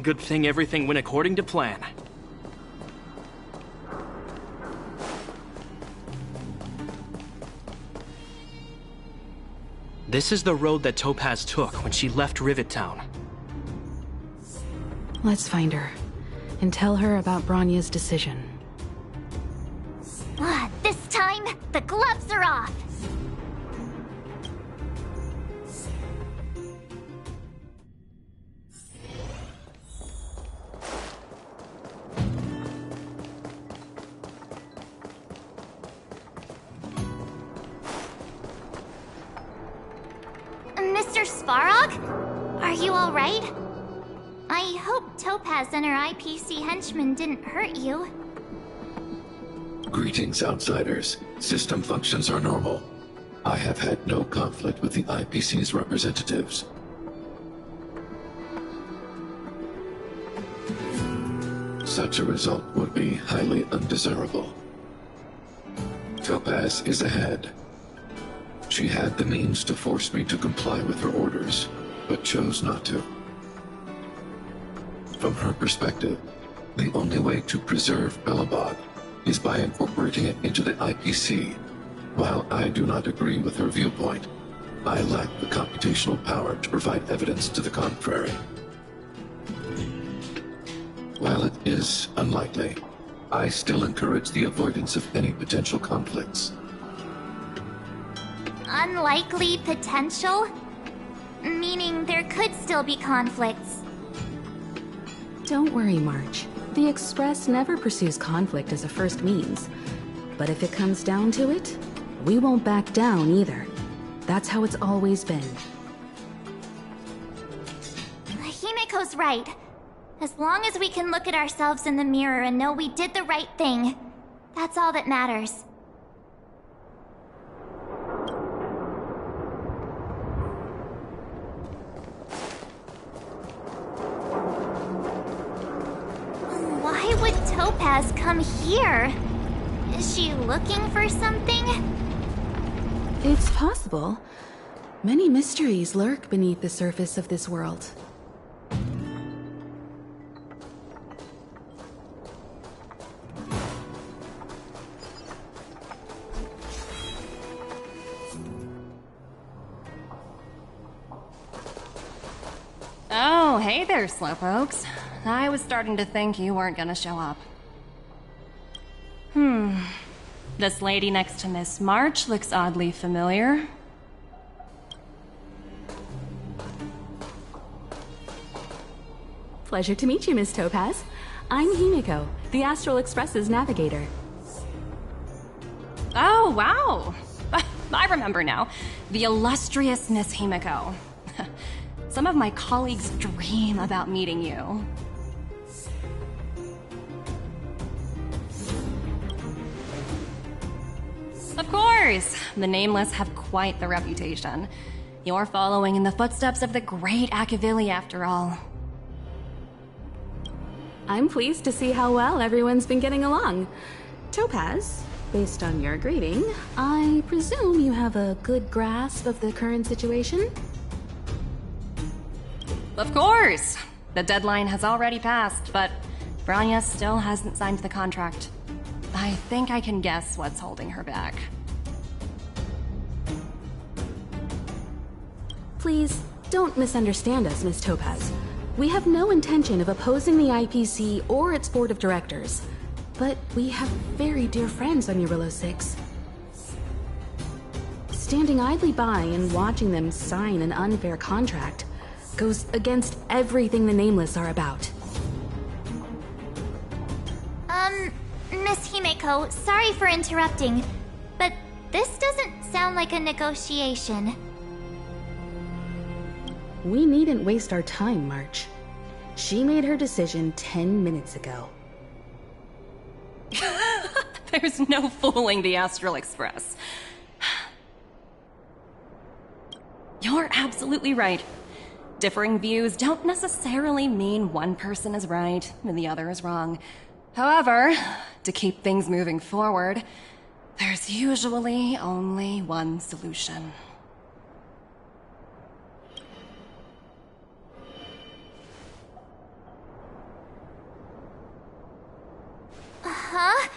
Good thing everything went according to plan. This is the road that Topaz took when she left Rivet Town. Let's find her, and tell her about Bronya's decision. This time, the gloves are off! Mr. Svarog? Are you alright? I hope Topaz and her IPC henchmen didn't hurt you. Greetings, outsiders. System functions are normal. I have had no conflict with the IPC's representatives. Such a result would be highly undesirable. Topaz is ahead. She had the means to force me to comply with her orders, but chose not to. From her perspective, the only way to preserve Belobog is by incorporating it into the IPC. While I do not agree with her viewpoint, I lack the computational power to provide evidence to the contrary. While it is unlikely, I still encourage the avoidance of any potential conflicts. Unlikely potential? Meaning there could still be conflicts. Don't worry, March. The Express never pursues conflict as a first means. But if it comes down to it, we won't back down either. That's how it's always been. Himiko's right. As long as we can look at ourselves in the mirror and know we did the right thing, that's all that matters. Why would Topaz come here? Is she looking for something? It's possible. Many mysteries lurk beneath the surface of this world. Oh, hey there, slowpokes. I was starting to think you weren't gonna show up. This lady next to Miss March looks oddly familiar. Pleasure to meet you, Miss Topaz. I'm Himiko, the Astral Express's navigator. Oh, wow! I remember now. The illustrious Miss Himiko. Some of my colleagues dream about meeting you. Of course! The Nameless have quite the reputation. You're following in the footsteps of the great Akavili, after all. I'm pleased to see how well everyone's been getting along. Topaz, based on your greeting, I presume you have a good grasp of the current situation? Of course! The deadline has already passed, but Branya still hasn't signed the contract. I think I can guess what's holding her back. Please, don't misunderstand us, Miss Topaz. We have no intention of opposing the IPC or its board of directors. But we have very dear friends on Murillo 6. Standing idly by and watching them sign an unfair contract goes against everything the Nameless are about. Miss Himiko, sorry for interrupting, but this doesn't sound like a negotiation. We needn't waste our time, March. She made her decision 10 minutes ago. There's no fooling the Astral Express. You're absolutely right. Differing views don't necessarily mean one person is right and the other is wrong. However, to keep things moving forward, there's usually only one solution. Huh?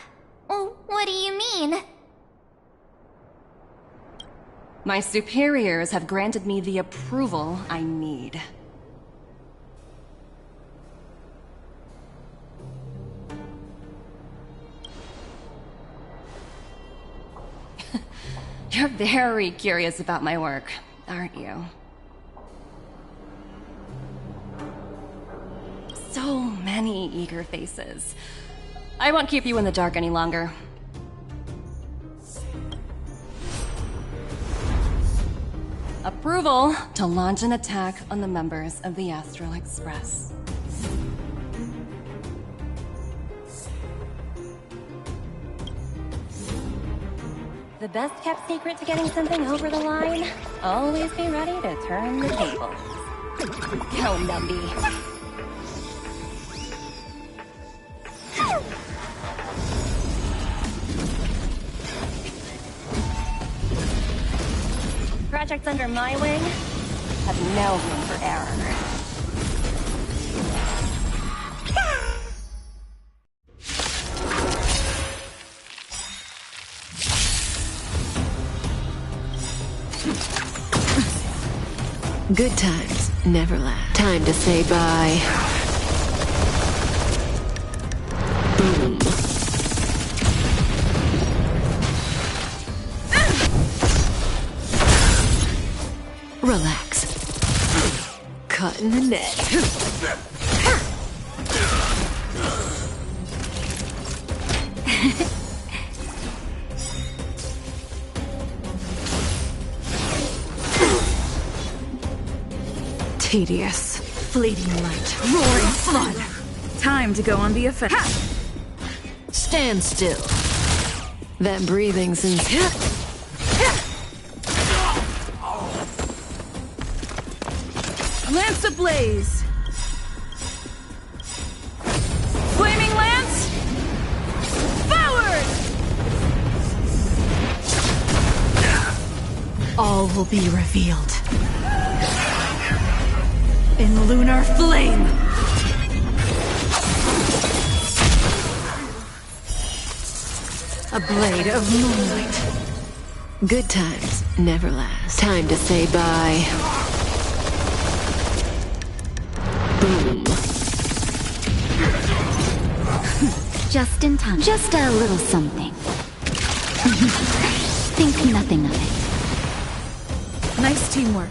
What do you mean? My superiors have granted me the approval I need. You're very curious about my work, aren't you? So many eager faces. I won't keep you in the dark any longer. Approval to launch an attack on the members of the Astral Express. The best kept secret to getting something over the line? Always be ready to turn the tables. Go, Numby. Projects under my wing have no room for error. Good times never last. Time to say bye. Boom. Relax. Cut in the net. Tedious. Fleeting light. Roaring flood. Time to go on the offensive. Stand still. That breathing's in... Lance ablaze! Flaming lance! Forward! All will be revealed. In lunar flame! A blade of moonlight. Good times never last. Time to say bye. Boom. Just in time. Just a little something. Think nothing of it. Nice teamwork.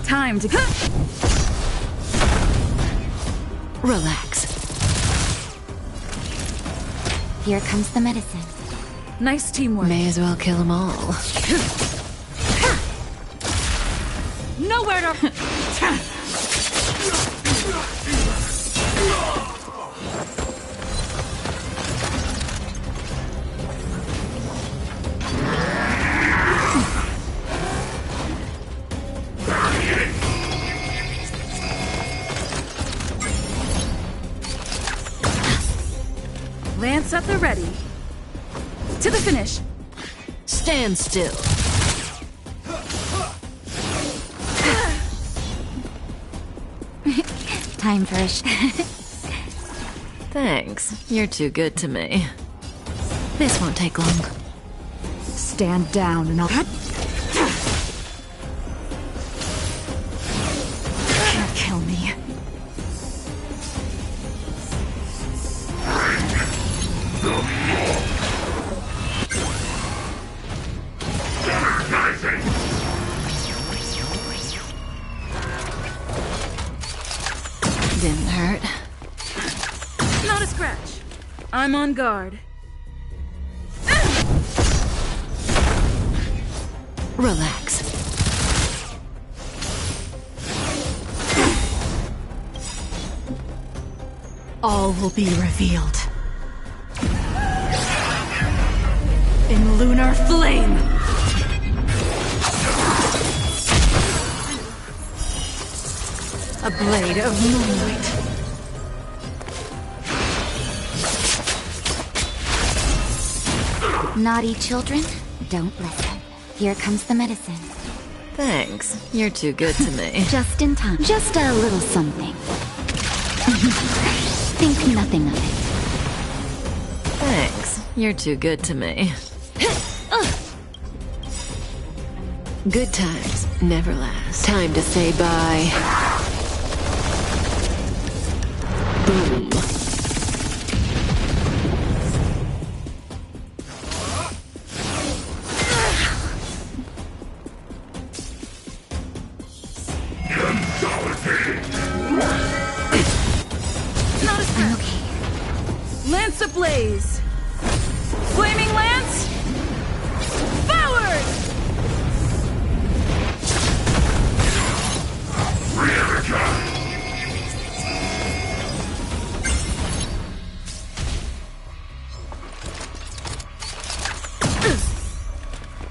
Time to... Relax. Here comes the medicine. Nice teamwork. May as well kill them all. Nowhere to... Lance at the ready. To the finish. Stand still. Time for a Thanks. You're too good to me. This won't take long. Stand down and I'll... Can't kill me. Didn't hurt. Not a scratch. I'm on guard. Relax. All will be revealed. In lunar flame! A blade of moonlight. Naughty children, don't listen. Here comes the medicine. Thanks. You're too good to me. Just in time. Just a little something. Think nothing of it. Thanks. You're too good to me. Good times never last. Time to say bye. Boom. Lance ablaze! Flaming Lance! Forward!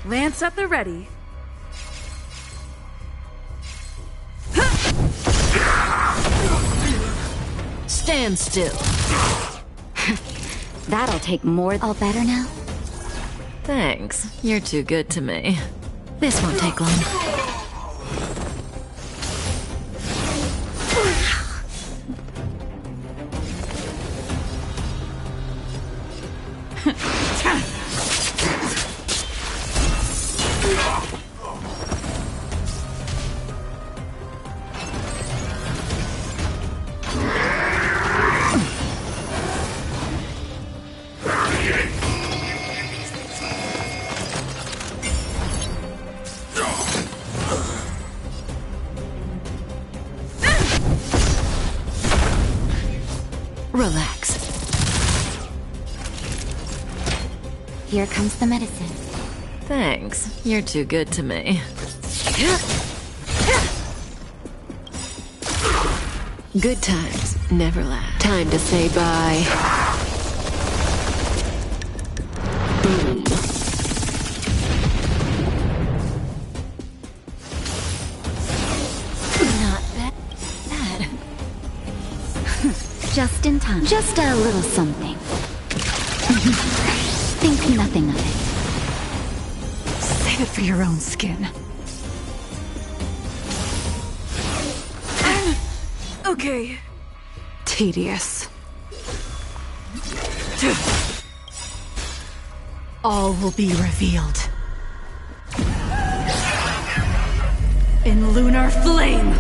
Lance at the ready. Stand still. That'll take more. All better now? Thanks. You're too good to me. This won't take long. Relax. Here comes the medicine. Thanks. You're too good to me. Good times never last. Time to say bye. Boom. Not bad. Just in time. Just a little something. Think nothing of it. Save it for your own skin. Okay. Tedious. All will be revealed. In lunar flame!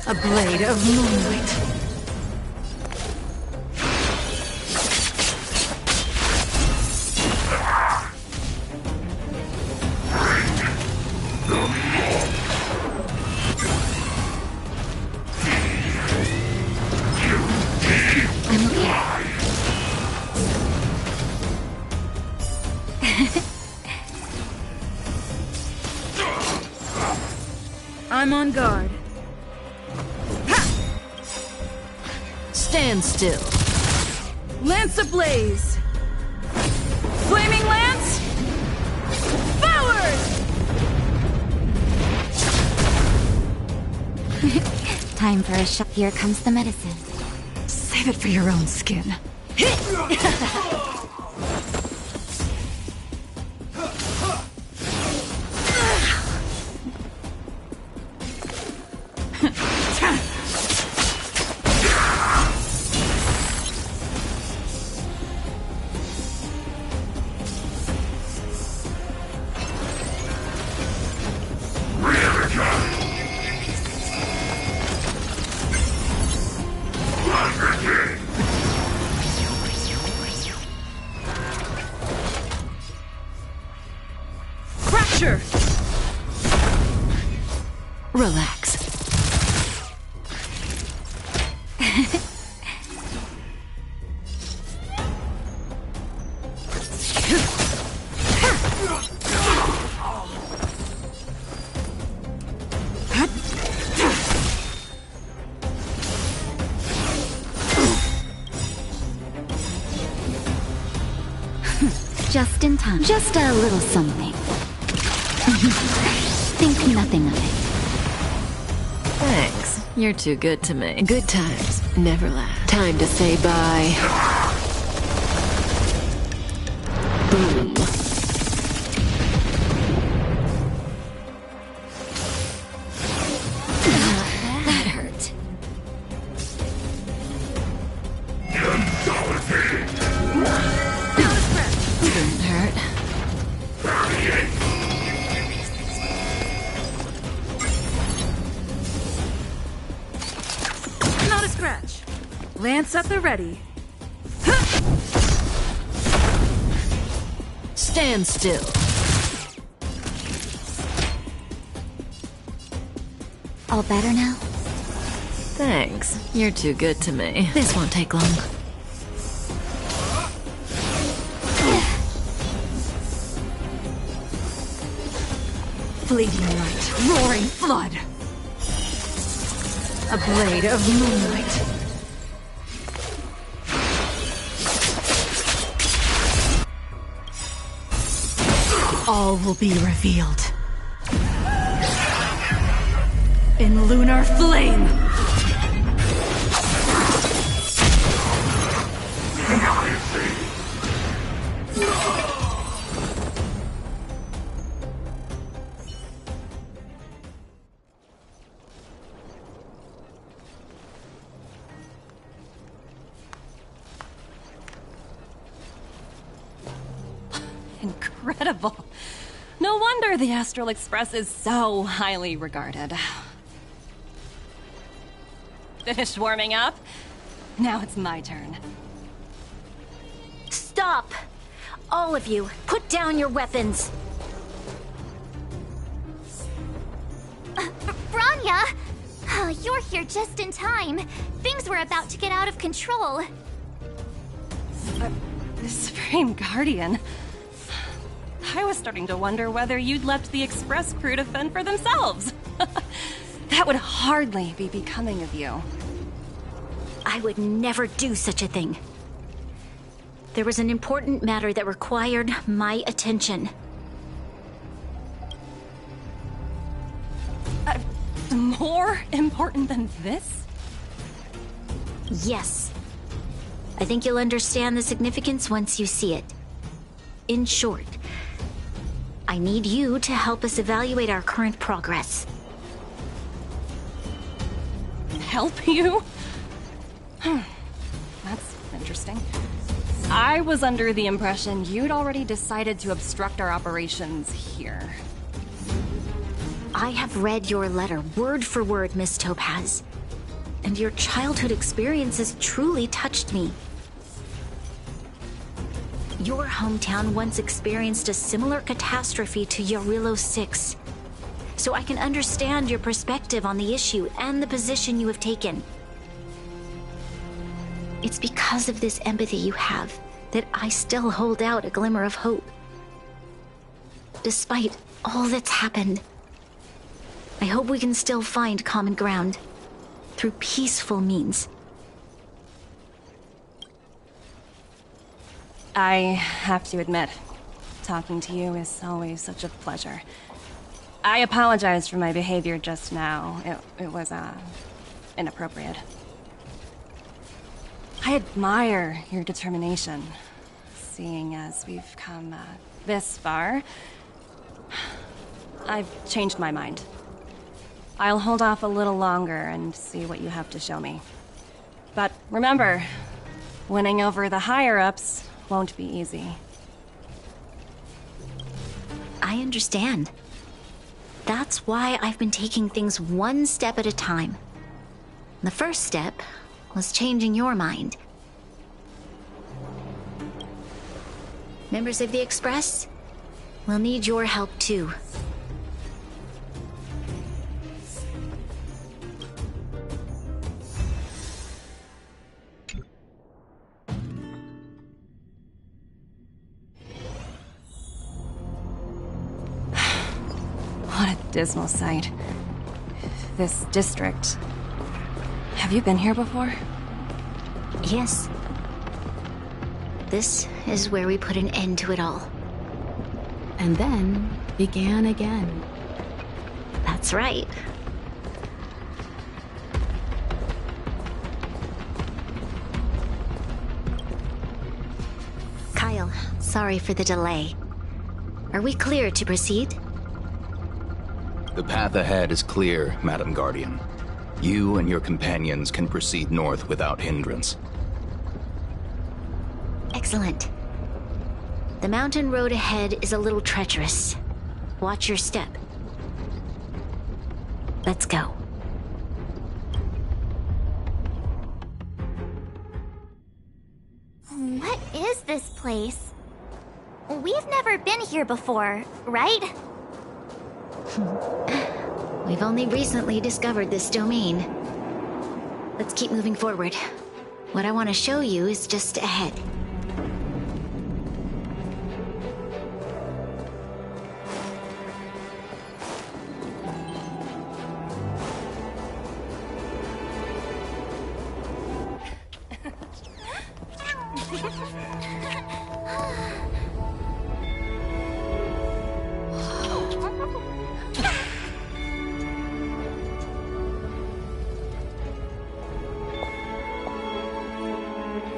A blade of moonlight. I'm okay. I'm on guard. Stand still. Lance ablaze! Flaming Lance! Forward! Time for a shot. Here comes the medicine. Save it for your own skin. Fracture! Relax. Just in time. Just a little something. Think nothing of it. Thanks. You're too good to me. Good times never last. Time to say bye. Boom. That hurt. Didn't hurt. Not a scratch. Lance at the ready. Stand still. All better now? Thanks. You're too good to me. This won't take long. Fleeting light, roaring flood. A blade of moonlight. All will be revealed. In lunar flame! Incredible. No wonder the Astral Express is so highly regarded. Finished warming up? Now it's my turn. Stop! All of you, put down your weapons! Branya! You're here just in time. Things were about to get out of control. Supreme Guardian. I was starting to wonder whether you'd left the Express crew to fend for themselves. That would hardly be becoming of you. I would never do such a thing. There was an important matter that required my attention. More important than this? Yes. I think you'll understand the significance once you see it. In short, I need you to help us evaluate our current progress. Help you? That's interesting. I was under the impression you'd already decided to obstruct our operations here. I have read your letter word for word, Miss Topaz. And your childhood experiences truly touched me. Your hometown once experienced a similar catastrophe to Yarilo 6. So I can understand your perspective on the issue and the position you have taken. It's because of this empathy you have that I still hold out a glimmer of hope. Despite all that's happened, I hope we can still find common ground through peaceful means. I have to admit, talking to you is always such a pleasure. I apologize for my behavior just now. It was, inappropriate. I admire your determination, seeing as we've come, this far. I've changed my mind. I'll hold off a little longer and see what you have to show me. But remember, winning over the higher-ups won't be easy. I understand. That's why I've been taking things one step at a time. The first step was changing your mind. Members of the Express, we'll need your help too. What a dismal sight. This district. Have you been here before? Yes. This is where we put an end to it all. And then began again. That's right. Kyle, sorry for the delay. Are we clear to proceed? The path ahead is clear, Madam Guardian. You and your companions can proceed north without hindrance. Excellent. The mountain road ahead is a little treacherous. Watch your step. Let's go. What is this place? We've never been here before, right? We've only recently discovered this domain. Let's keep moving forward. What I want to show you is just ahead.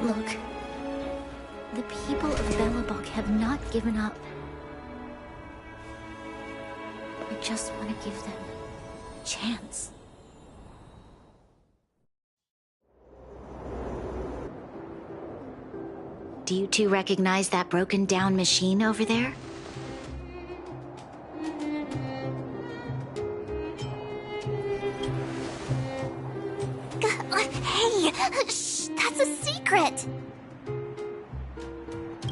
Look, the people of Belobog have not given up. I just want to give them a chance. Do you two recognize that broken down machine over there? Hey, shh, that's a secret.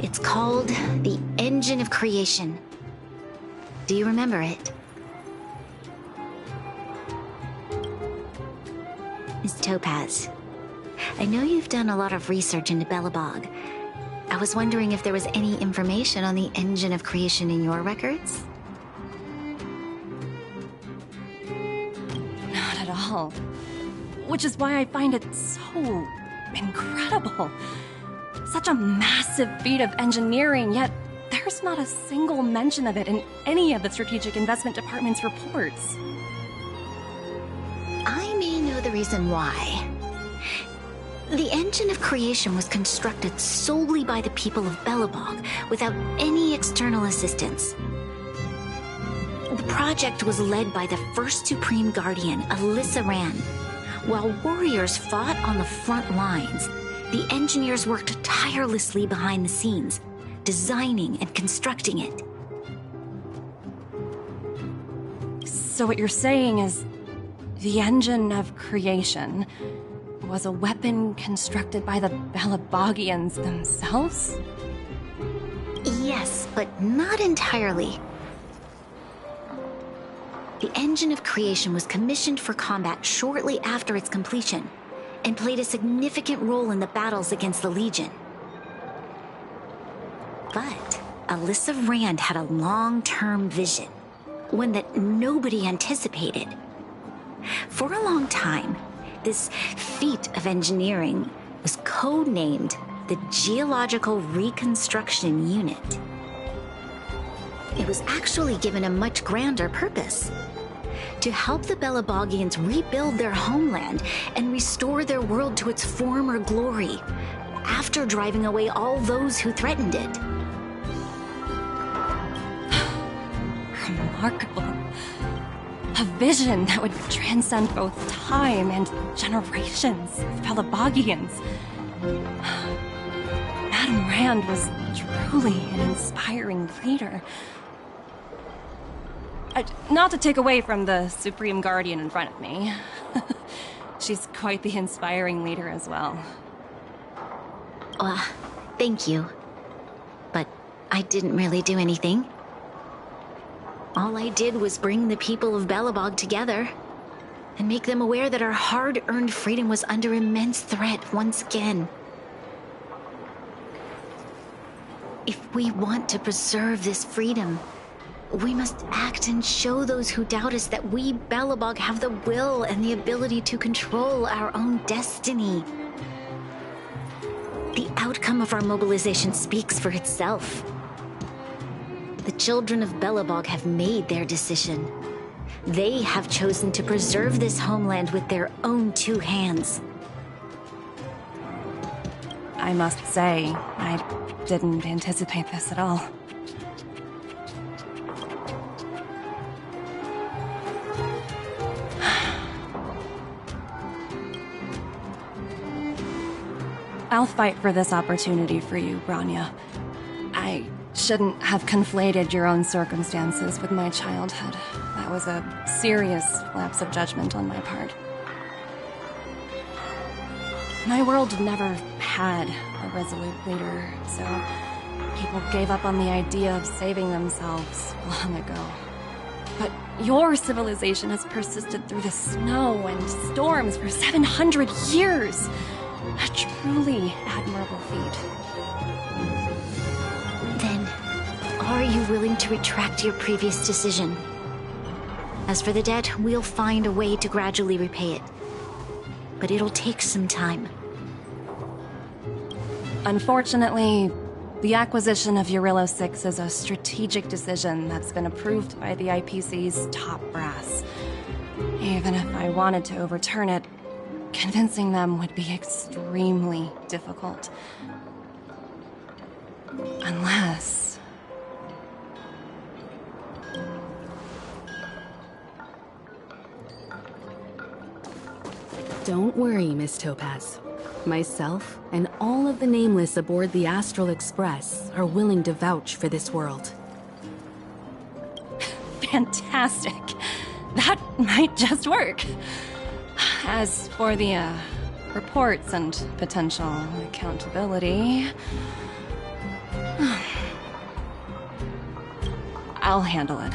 It's called the Engine of Creation. Do you remember it? Miss Topaz, I know you've done a lot of research into Belobog. I was wondering if there was any information on the Engine of Creation in your records? Not at all. Which is why I find it so incredible. Such a massive feat of engineering, yet there's not a single mention of it in any of the Strategic Investment Department's reports. I may know the reason why. The Engine of Creation was constructed solely by the people of Belobog, without any external assistance. The project was led by the first Supreme Guardian, Alyssa Rand. While warriors fought on the front lines, the engineers worked tirelessly behind the scenes, designing and constructing it. So what you're saying is, the Engine of Creation was a weapon constructed by the Belabogians themselves? Yes, but not entirely. The Engine of Creation was commissioned for combat shortly after its completion, and played a significant role in the battles against the Legion. But Alyssa Rand had a long-term vision, one that nobody anticipated. For a long time, this feat of engineering was codenamed the Geological Reconstruction Unit. It was actually given a much grander purpose: to help the Belabogians rebuild their homeland and restore their world to its former glory, after driving away all those who threatened it. Remarkable. A vision that would transcend both time and generations of Belabogians. Madame Rand was truly an inspiring leader. Not to take away from the Supreme Guardian in front of me. She's quite the inspiring leader as well. Thank you. But I didn't really do anything. All I did was bring the people of Belobog together and make them aware that our hard-earned freedom was under immense threat once again. If we want to preserve this freedom, we must act and show those who doubt us that we, Belobog, have the will and the ability to control our own destiny. The outcome of our mobilization speaks for itself. The children of Belobog have made their decision. They have chosen to preserve this homeland with their own two hands. I must say, I didn't anticipate this at all. I'll fight for this opportunity for you, Branya. I shouldn't have conflated your own circumstances with my childhood. That was a serious lapse of judgment on my part. My world never had a resolute leader, so people gave up on the idea of saving themselves long ago. But your civilization has persisted through the snow and storms for 700 years. A truly admirable feat. Then, are you willing to retract your previous decision? As for the debt, we'll find a way to gradually repay it. But it'll take some time. Unfortunately, the acquisition of Eurillo 6 is a strategic decision that's been approved by the IPC's top brass. Even if I wanted to overturn it, convincing them would be extremely difficult. Unless... Don't worry, Miss Topaz. Myself and all of the Nameless aboard the Astral Express are willing to vouch for this world. Fantastic. That might just work. As for the, reports and potential accountability... I'll handle it.